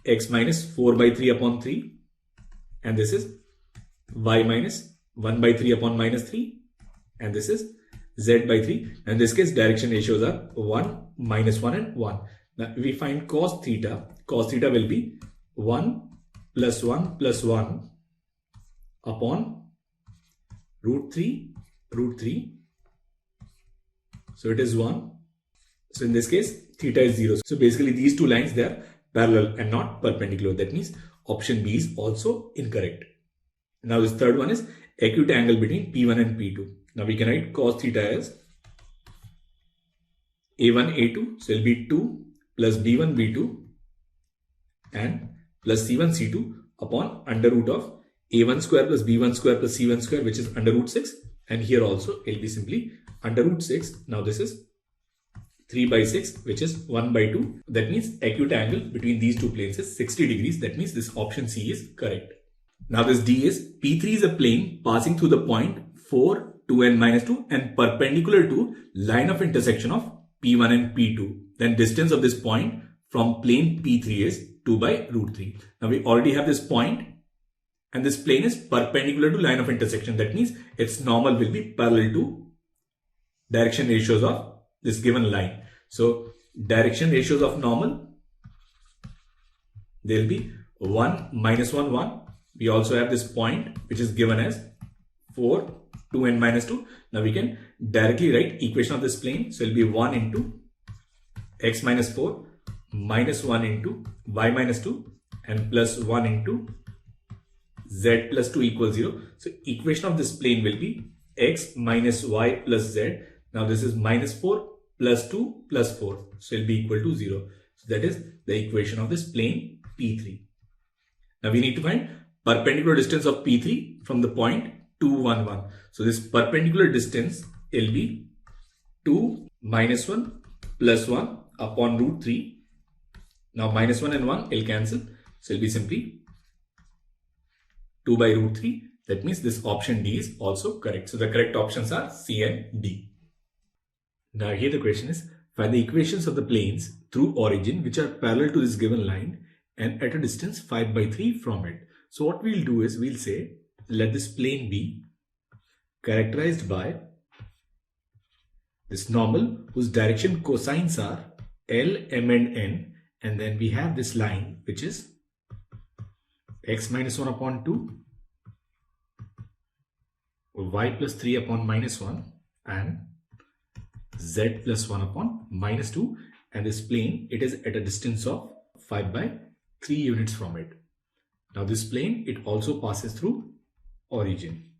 x minus 4 by 3 upon 3. And this is y minus 1 by 3 upon minus 3. And this is z by 3. In this case direction ratios are 1, minus 1 and 1. Now if we find cos theta will be 1 plus 1 plus 1 upon root 3. So it is 1. So in this case, theta is 0. So basically these two lines, they are parallel and not perpendicular. That means option B is also incorrect. Now this third one is acute angle between P1 and P2. Now we can write cos theta as A1, A2. So it will be 2 plus B1, B2 and plus C1, C2 upon under root of A1 square plus B1 square plus C1 square, which is under root 6. And here also it will be simply under root 6. Now this is 3 by 6, which is 1 by 2. That means acute angle between these two planes is 60 degrees. That means this option C is correct. Now this D is P3 is a plane passing through the point 4, 2n minus 2 and perpendicular to line of intersection of P1 and P2. Then distance of this point from plane P3 is 2 by root 3. Now we already have this point and this plane is perpendicular to line of intersection. That means its normal will be parallel to direction ratios of this given line. So direction ratios of normal, there will be 1, minus 1, 1. We also have this point which is given as 4, 2n minus 2. Now we can directly write equation of this plane. So it will be 1 into x minus 4 minus 1 into y minus 2 and plus 1 into z plus 2 equals 0. So equation of this plane will be x minus y plus z. Now this is minus 4 plus 2 plus 4. So it will be equal to 0. So that is the equation of this plane P3. Now we need to find perpendicular distance of P3 from the point 2, 1, 1. So this perpendicular distance will be 2 minus 1 plus 1 upon root 3. Now minus 1 and 1 will cancel. So it will be simply 2 by root 3. That means this option D is also correct. So the correct options are C and D. Now here the question is, find the equations of the planes through origin which are parallel to this given line and at a distance 5 by 3 from it. So what we'll do is we'll say, let this plane be characterized by this normal whose direction cosines are L, M and N, and then we have this line which is x minus 1 upon 2, y plus 3 upon minus 1 and z plus 1 upon minus 2, and this plane, it is at a distance of 5 by 3 units from it. Now this plane, it also passes through origin.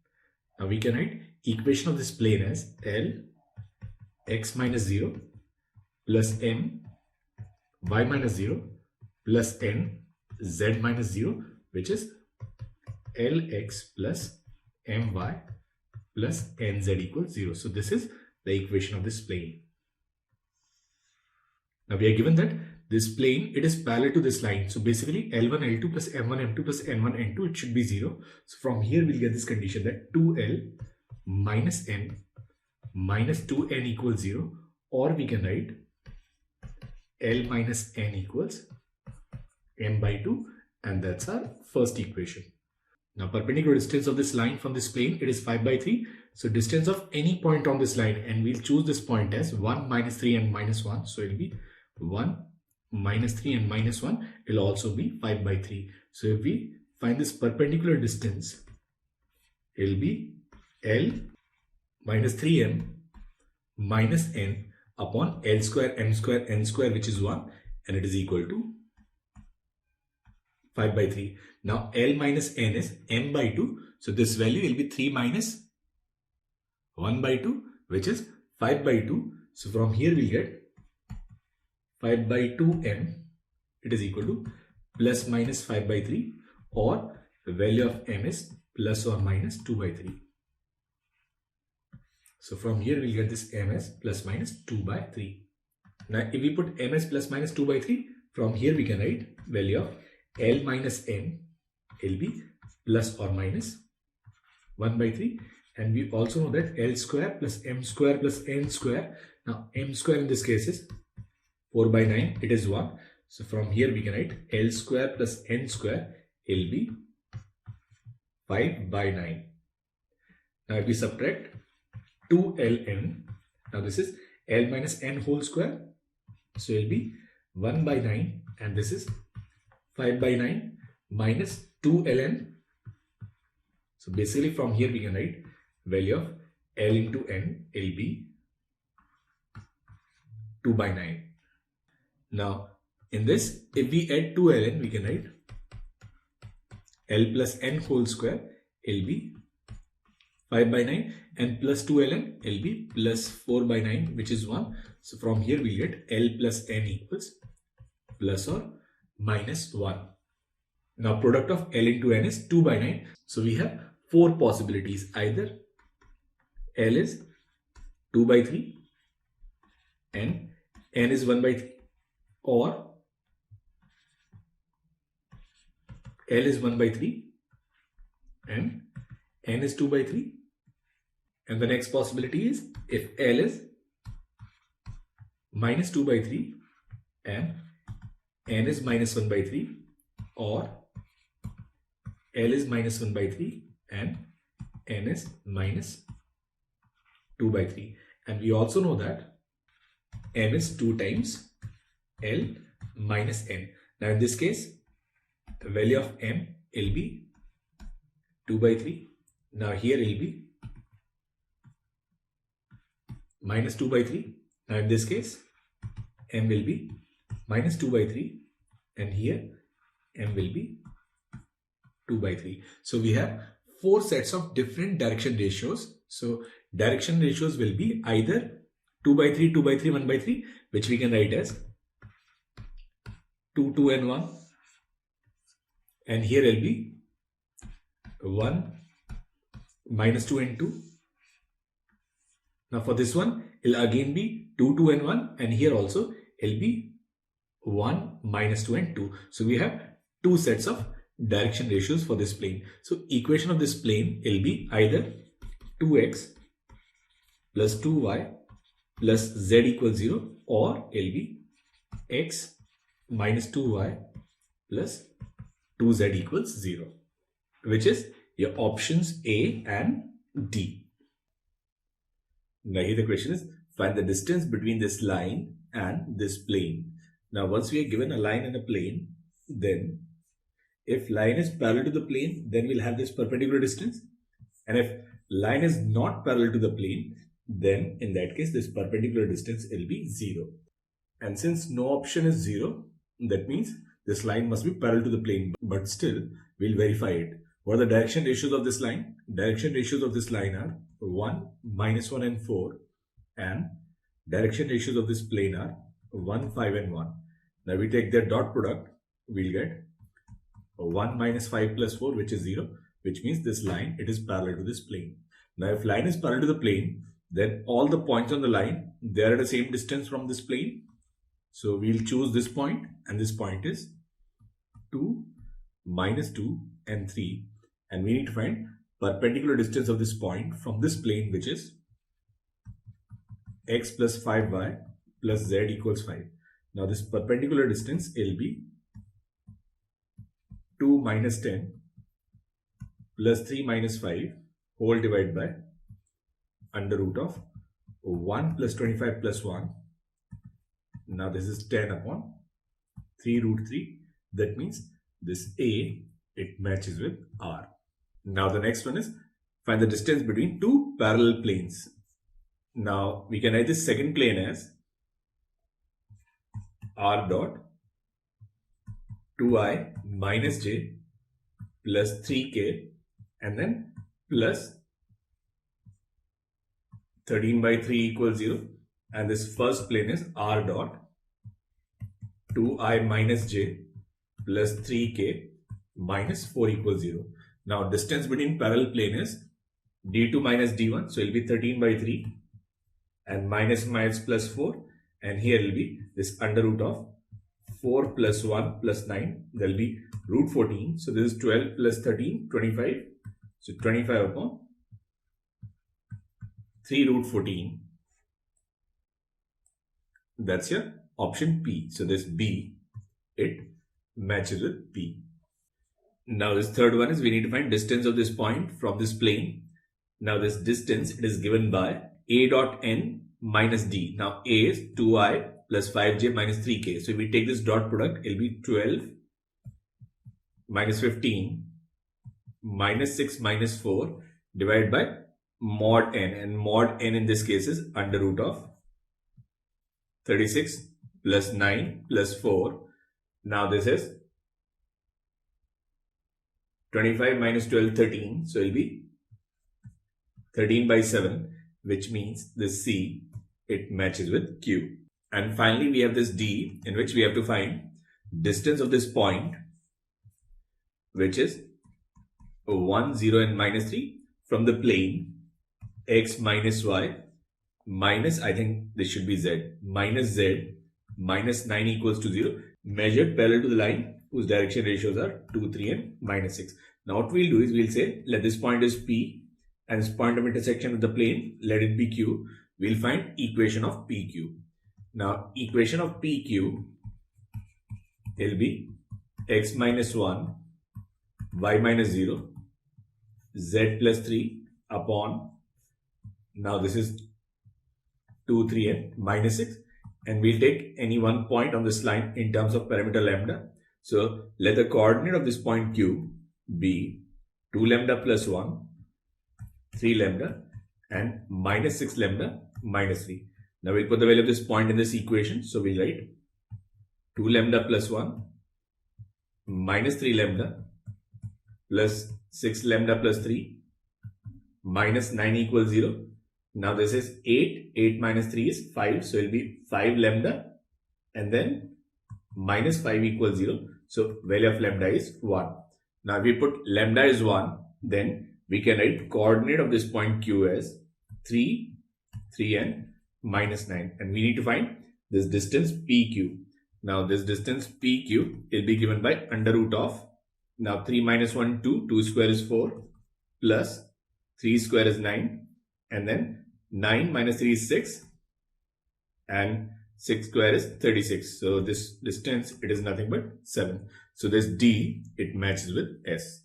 Now we can write equation of this plane as L x minus 0 plus m y minus 0 plus n z minus 0, which is Lx plus my plus nz equals 0. So this is the equation of this plane. Now we are given that this plane, it is parallel to this line. So basically L1 L2 plus M1 M2 plus N1 N2, it should be 0. So from here we'll get this condition that 2L minus N minus 2N equals 0, or we can write L minus N equals M by 2, and that's our first equation. Now perpendicular distance of this line from this plane, it is 5 by 3. So distance of any point on this line, and we'll choose this point as 1, minus 3 and minus 1. So it will be 1, minus 3 and minus 1 will also be 5 by 3. So if we find this perpendicular distance, it will be L minus 3m minus n upon L square m square n square, which is 1, and it is equal to 5 by 3. Now L minus n is m by 2. So this value will be 3 minus 1 by 2, which is 5 by 2. So from here we'll get 5 by 2m. It is equal to plus minus 5 by 3, or the value of m is plus or minus 2 by 3. So from here we'll get this m as plus minus 2 by 3. Now if we put m as plus minus 2 by 3, from here we can write value of L minus n will be plus or minus 1 by 3. And we also know that L square plus m square plus n square. Now m square in this case is 4 by 9. It is 1. So from here we can write L square plus n square will be 5 by 9. Now if we subtract 2ln, now this is L minus n whole square. So it will be 1 by 9, and this is 5 by 9 minus 2ln. So basically from here we can write value of L into n will be 2 by 9. Now in this, if we add 2ln, we can write L plus n whole square will be 5 by 9, and plus 2ln will be plus 4 by 9, which is 1. So from here we get L plus n equals plus or minus 1. Now product of L into n is 2 by 9. So we have 4 possibilities. Either L is 2 by 3 and n is 1 by 3, or L is 1 by 3 and n is 2 by 3. And the next possibility is if L is minus 2 by 3 and n is minus 1 by 3, or L is minus 1 by 3 and n is minus 2 by 3. And we also know that m is 2 times L minus n. Now in this case, the value of m will be 2 by 3. Now here will be minus 2 by 3. Now in this case, m will be minus 2 by 3, and here m will be 2 by 3. So we have 4 sets of different direction ratios. So direction ratios will be either 2 by 3, 2 by 3, 1 by 3, which we can write as 2, 2 and 1. And here will be 1, minus 2 and 2. Now for this one, it will again be 2, 2 and 1. And here also it will be 1, minus 2 and 2. So we have 2 sets of direction ratios for this plane. So equation of this plane will be either 2x plus 2y plus z equals 0, or it will be x minus 2y plus 2z equals 0, which is your options A and D. Now here the question is, find the distance between this line and this plane. Now once we are given a line and a plane, then if line is parallel to the plane, then we'll have this perpendicular distance. And if line is not parallel to the plane, then in that case this perpendicular distance will be 0. And since no option is 0, that means this line must be parallel to the plane. But still, we'll verify it. What are the direction ratios of this line? Direction ratios of this line are 1, minus 1 and 4. And direction ratios of this plane are 1, 5 and 1. Now we take their dot product, we'll get 1 minus 5 plus 4, which is 0, which means this line, it is parallel to this plane. Now if line is parallel to the plane, then all the points on the line, they are at the same distance from this plane. So we'll choose this point, and this point is 2, minus 2 and 3. And we need to find perpendicular distance of this point from this plane, which is x plus 5y plus z equals 5. Now this perpendicular distance will be 2 minus 10 plus 3 minus 5 whole divided by under root of 1 plus 25 plus 1. Now this is 10 upon 3 root 3. That means this A, it matches with R. Now the next one is find the distance between two parallel planes. Now we can write this second plane as r dot 2i minus j plus 3k and then plus 13 by 3 equals 0, and this first plane is r dot 2i minus j plus 3k minus 4 equals 0. Now distance between parallel plane is d2 minus d1, so it will be 13 by 3 and minus minus plus 4, and here will be this under root of 4 plus 1 plus 9, there will be root 14, so this is 12 plus 13, 25, so 25 upon 3 root 14. That's your option P. So this B, it matches with P. Now this third one is we need to find distance of this point from this plane. Now this distance, it is given by a dot n minus d. Now a is 2i plus 5j minus 3k. So if we take this dot product, it will be 12 minus 15 minus 6 minus 4 divided by mod n, and mod n in this case is under root of 36 plus 9 plus 4. Now this is 25 minus 12, 13. So it will be 13 by 7, which means this C, it matches with Q. And finally we have this D, in which we have to find distance of this point, which is 1, 0 and minus 3 from the plane x minus y minus, I think this should be z, minus z minus 9 equals to 0, measured parallel to the line whose direction ratios are 2, 3 and minus 6. Now what we'll do is we'll say let this point is P and this point of intersection with the plane, let it be Q. We'll find equation of PQ. Now equation of PQ will be x minus 1, y minus 0, z plus 3 upon, now this is 2, 3 and minus 6, and we'll take any one point on this line in terms of parameter lambda. So let the coordinate of this point Q be 2 lambda plus 1, 3 lambda and minus 6 lambda minus 3. Now we'll put the value of this point in this equation. So we'll write 2 lambda plus 1 minus 3 lambda plus 6 lambda plus 3 minus 9 equals 0. Now this is 8. 8 minus 3 is 5. So it will be 5 lambda and then minus 5 equals 0. So value of lambda is 1. Now if we put lambda is 1, then we can write coordinate of this point Q as 3, 3 and minus 9. And we need to find this distance PQ. Now this distance PQ will be given by under root of, now 3 minus 1, 2, 2 square is 4, plus 3 square is 9, and then 9 minus 3 is 6, and 6 square is 36. So this distance, it is nothing but 7. So this D, it matches with S.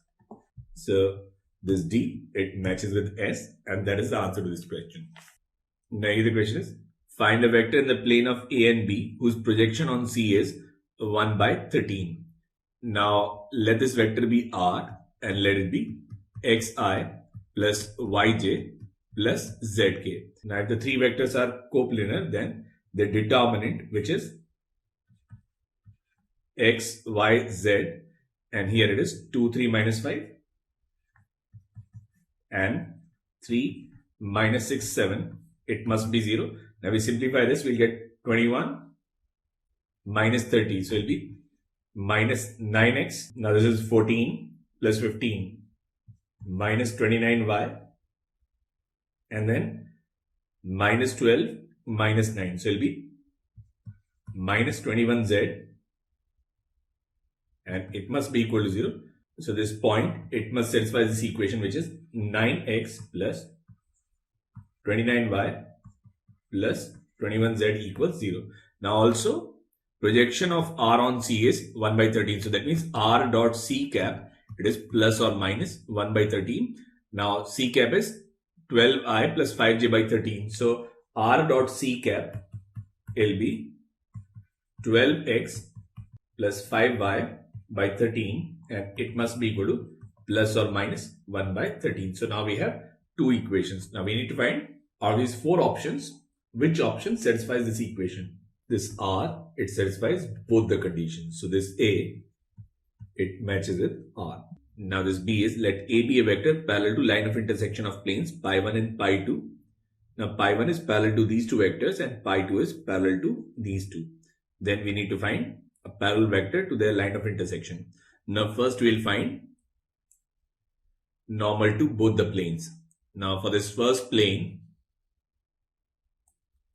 So this D, it matches with S, and that is the answer to this question. Now the question is, find a vector in the plane of A and B whose projection on C is 1 by 13. Now let this vector be R and let it be xi plus yj plus zk. Now if the three vectors are coplanar, then the determinant, which is x, y, z, and here it is 2, 3 minus 5 and 3 minus 6, 7, it must be 0. Now we simplify this, we'll get 21 minus 30, so it will be minus 9x. Now this is 14 plus 15 minus 29y, and then minus 12 minus 9, so it will be minus 21z, and it must be equal to 0. So this point, it must satisfy this equation, which is 9x plus 29y plus 21z equals 0. Now also projection of R on C is 1 by 13. So that means R dot C cap, it is plus or minus 1 by 13. Now C cap is 12i plus 5j by 13. So R dot C cap will be 12x plus 5y by 13, and it must be equal to plus or minus 1 by 13. So now we have two equations. Now we need to find out of these 4 options, which option satisfies this equation? This R, it satisfies both the conditions. So this A, it matches with R. Now this B is, let A be a vector parallel to line of intersection of planes pi 1 and pi 2. Now pi 1 is parallel to these two vectors and pi 2 is parallel to these two. Then we need to find a parallel vector to their line of intersection. Now first we will find normal to both the planes. Now for this first plane,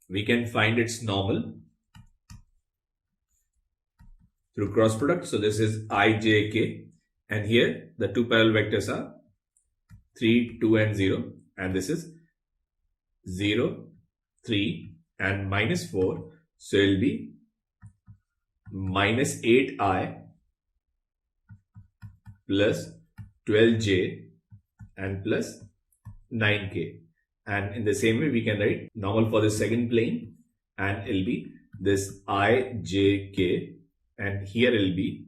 we can find its normal through cross product. So this is ijk, and here the two parallel vectors are 3, 2 and 0, and this is 0, 3 and minus 4. So it will be minus 8i plus 12j and plus 9k. And in the same way we can write normal for the second plane, and it will be this ijk, and here it will be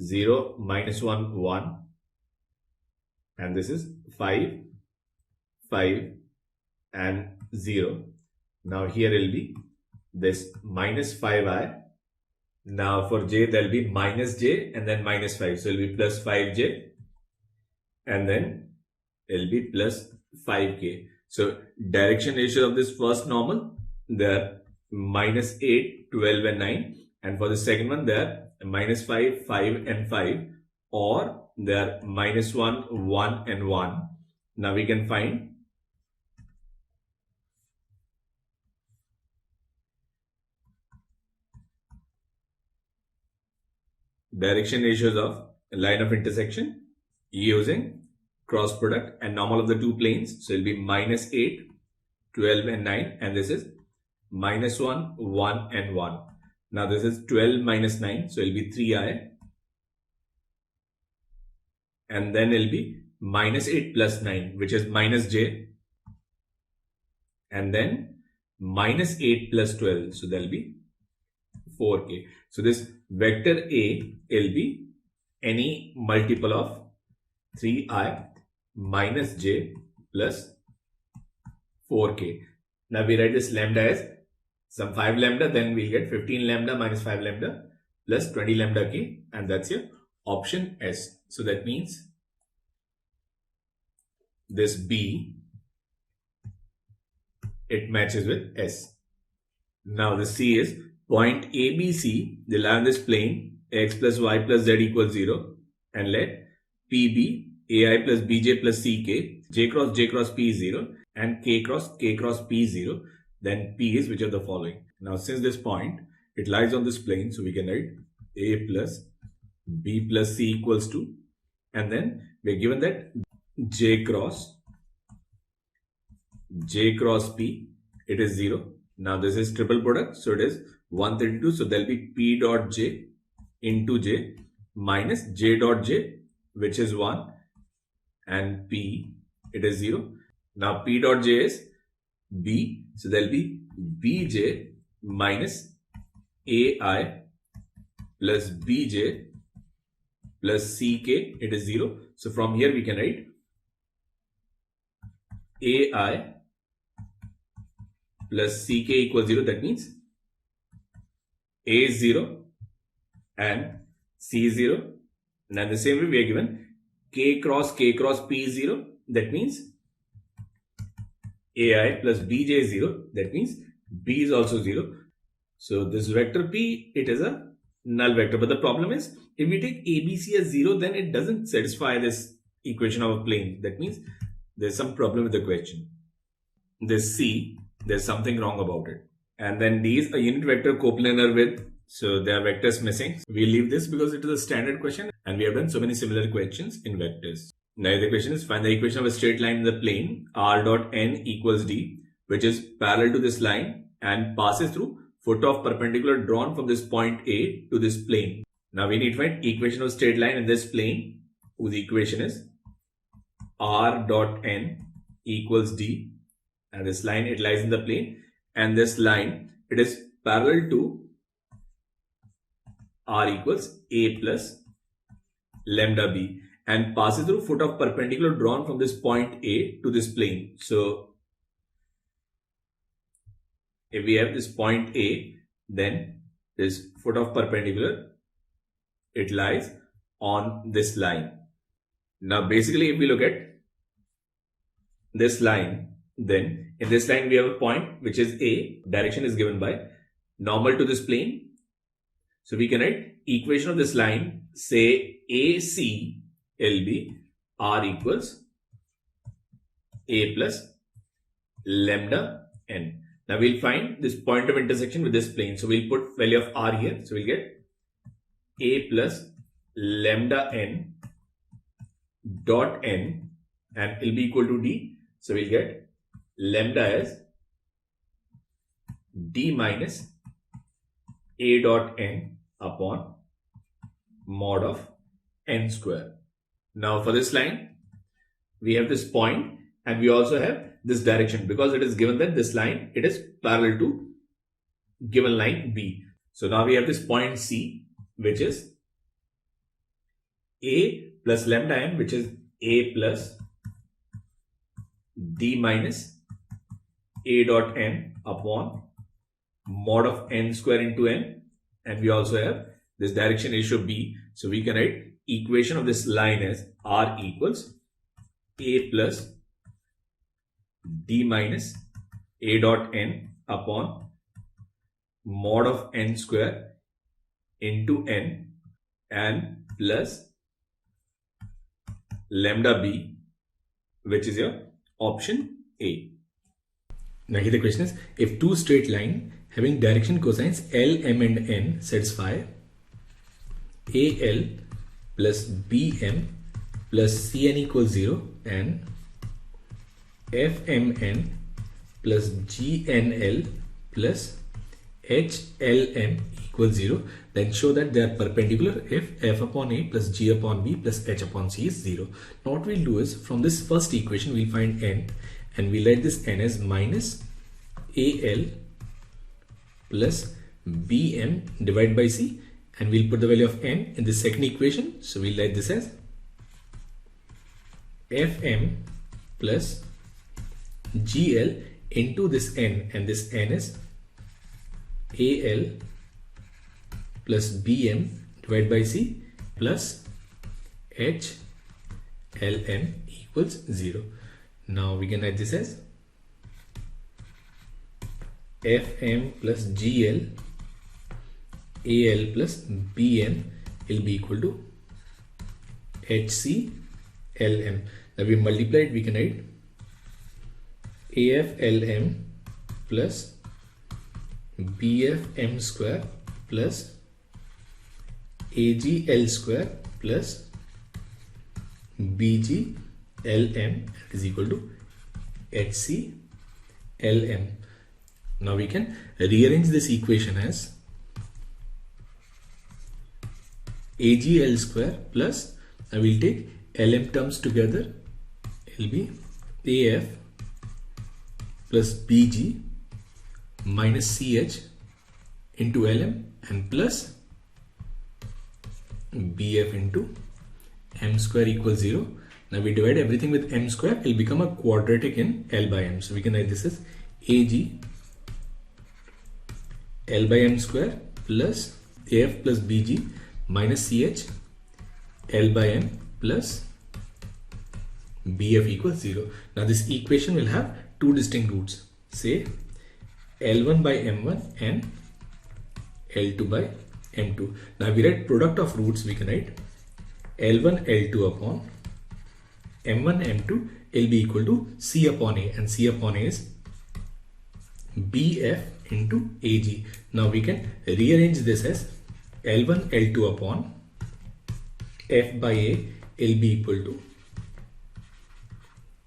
0, minus 1, 1, and this is 5, 5 and 0. Now here it will be this minus 5i. Now for j there will be minus j and then minus 5. So it will be plus 5j and then it will be plus 5k. So direction ratio of this first normal, they are minus 8, 12 and 9. And for the second one, they are minus 5, 5 and 5, or they are minus 1, 1 and 1. Now we can find direction ratios of line of intersection using cross product and normal of the two planes. So it will be minus 8, 12 and 9, and this is minus 1, 1 and 1. Now this is 12 minus 9, so it will be 3i, and then it will be minus 8 plus 9, which is minus j, and then minus 8 plus 12, so there will be 4k. So this vector A will be any multiple of 3i minus j plus 4k. Now we write this lambda as some 5 lambda, then we'll get 15 lambda minus 5 lambda plus 20 lambda k, and that's your option S. So that means this B, it matches with S. Now the C is point ABC, they lie on this plane x plus y plus z equals 0, and let P be AI plus BJ plus CK, J cross P is 0, and K cross P is 0. Then P is which of the following. Now since this point, it lies on this plane, so we can write A plus B plus C equals 2. And then we are given that J cross P, it is 0. Now this is triple product, so it is 132. So there will be P dot J into J minus J dot J, which is 1, and P, it is 0. Now P dot J is B, so there will be Bj minus AI plus Bj plus Ck, it is 0. So from here we can write AI plus Ck equals 0. That means A is 0 and C is 0. Now in the same way we are given K cross P is 0. That means AI plus Bj is 0. That means B is also 0. So this vector P, it is a null vector. But the problem is, if we take ABC as 0, then it doesn't satisfy this equation of a plane. That means there's some problem with the question. This C, there's something wrong about it. And then D is a unit vector coplanar with, so there are vectors missing. We leave this because it is a standard question and we have done so many similar questions in vectors. Now the question is, find the equation of a straight line in the plane r dot n equals d, which is parallel to this line and passes through foot of perpendicular drawn from this point A to this plane. Now we need to find equation of straight line in this plane, whose equation is r dot n equals d, and this line, it lies in the plane, and this line, it is parallel to r equals a plus lambda b, and passes through foot of perpendicular drawn from this point A to this plane. So if we have this point A, then this foot of perpendicular, it lies on this line. Now basically if we look at this line, then in this line we have a point which is A, direction is given by normal to this plane. So we can write equation of this line, say AC LB R equals A plus lambda n. Now we'll find this point of intersection with this plane. So we'll put value of R here. So we'll get A plus lambda n dot n, and it'll be equal to D. So we'll get lambda as D minus A dot n upon mod of n square. Now for this line, we have this point and we also have this direction, because it is given that this line, it is parallel to given line B. So now we have this point C, which is A plus lambda n, which is A plus D minus A dot n upon mod of n square into n, and we also have this direction ratio B. So we can write equation of this line as R equals A plus D minus A dot n upon mod of n square into n and plus lambda B, which is your option A. Now here the question is, if two straight line having direction cosines L, M and N satisfy AL plus BM plus CN equals 0 and FMN plus GNL plus HLM equals 0, then show that they are perpendicular if F upon A plus G upon B plus H upon C is 0. Now what we'll do is, from this first equation we'll find N, and we'll write this N as minus AL plus BM divided by C, and we'll put the value of N in the second equation. So we'll write this as FM plus GL into this N, and this N is AL plus BM divided by C plus HLM equals 0. Now we can write this as FM plus GL AL plus BM will be equal to HCLM. Now we multiply it, we can write AFLM plus BFM square plus AGL square plus BGLM is equal to HCLM. Now we can rearrange this equation as AGL square plus, I will take LM terms together, it will be AF plus BG minus CH into LM and plus BF into M square equals 0. Now we divide everything with M square, it will become a quadratic in L by M. So we can write this as AG L by M square plus AF plus BG minus CH L by M plus BF equals 0. Now this equation will have two distinct roots, say L1 by M1 and L2 by M2. Now we write product of roots, we can write L1 L2 upon M1 M2 will be equal to C upon A, and C upon A is BF into AG. Now we can rearrange this as L1 L2 upon F by A will be equal to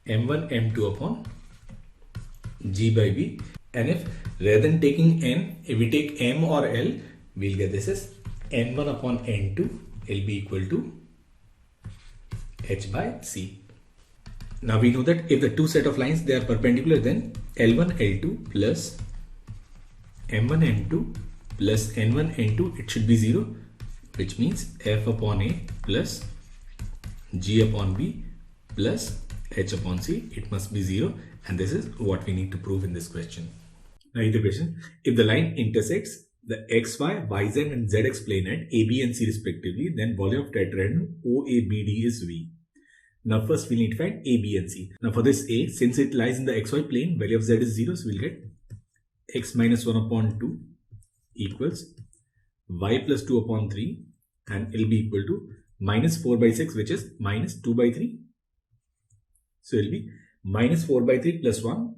M1 M2 upon G by B, and if rather than taking N, if we take M or L, we'll get this as N1 upon N2 will be equal to H by C. Now we know that if the two set of lines they are perpendicular, then L1 L2 plus M1 M2 plus N1 N2, it should be 0, which means F upon A plus G upon B plus H upon C, it must be 0, and this is what we need to prove in this question. Now here's the question. If the line intersects the xy, yz and zx plane at a, b and c respectively, then volume of tetrahedron OABD is V. Now first we need to find a, b and c. Now for this a, since it lies in the xy plane, value of z is 0, so we'll get x minus 1 upon 2 equals y plus 2 upon 3, and it'll be equal to minus 4 by 6, which is minus 2 by 3. So it'll be minus 4 by 3 plus 1,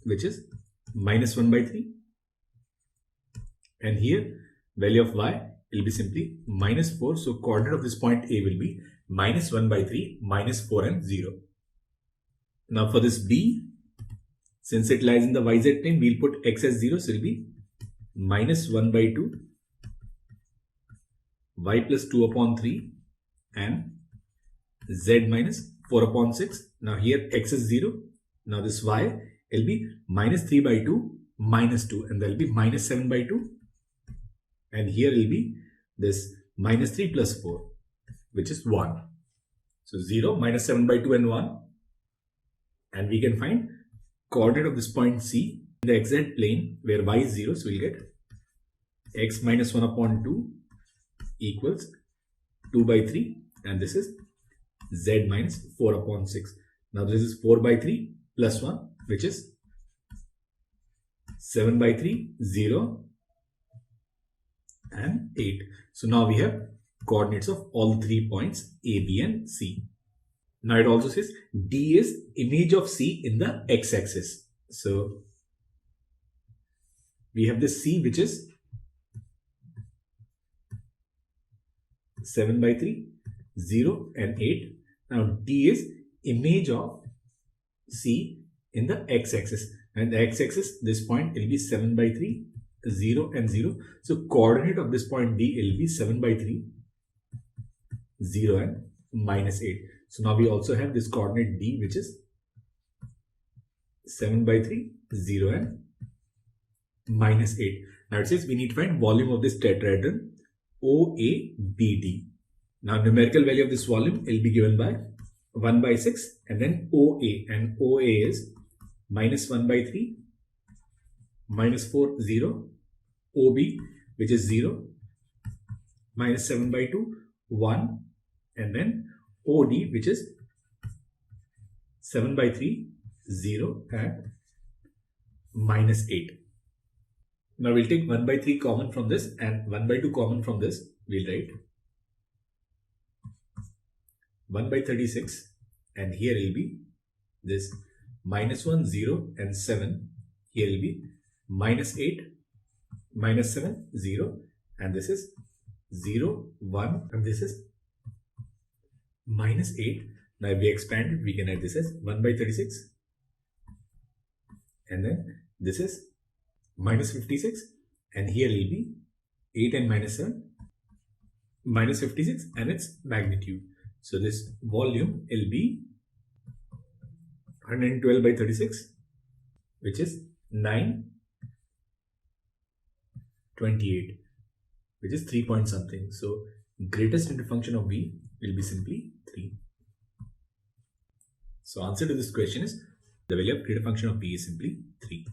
which is minus 1 by 3. And here value of y will be simply minus 4. So coordinate of this point A will be minus 1 by 3, minus 4 and 0. Now for this B, since it lies in the yz plane, we'll put x as 0. So it will be minus 1 by 2, y plus 2 upon 3 and z minus 4 upon 6. Now here x is 0. Now this y will be minus 3 by 2 minus 2, and there will be minus 7 by 2. And here will be this minus 3 plus 4, which is 1. So 0, minus 7 by 2 and 1. And we can find coordinate of this point C in the xz plane where y is 0. So we'll get x minus 1 upon 2 equals 2 by 3. And this is z minus 4 upon 6. Now this is 4 by 3 plus 1, which is 7 by 3, 0 and 8. So now we have coordinates of all 3 points A, B and C. Now it also says D is image of C in the x-axis. So we have this C, which is 7 by 3, 0 and 8. Now D is image of C in the x-axis, and the x-axis, this point will be 7 by 3, 0 and 0. So coordinate of this point D will be 7 by 3, 0 and minus 8. So now we also have this coordinate D, which is 7 by 3, 0 and minus 8. Now it says we need to find volume of this tetrahedron OABD. Now numerical value of this volume will be given by 1 by 6 and then OA, and OA is minus 1 by 3, minus 4, 0, OB, which is 0, minus 7 by 2, 1, and then OD, which is 7 by 3, 0 and minus 8. Now we'll take 1 by 3 common from this and 1 by 2 common from this. We'll write 1 by 36, and here will be this minus 1, 0 and 7. Here will be minus 8, minus 7, 0, and this is 0, 1, and this is minus 8. Now if we expand it, we can write this as 1 by 36, and then this is minus 56, and here will be 8 and minus 7, minus 56 and its magnitude. So this volume will be 112 by 36, which is 928, which is 3 point something. So greatest integral function of V will be simply 3. So answer to this question is the value of greater function of V is simply 3.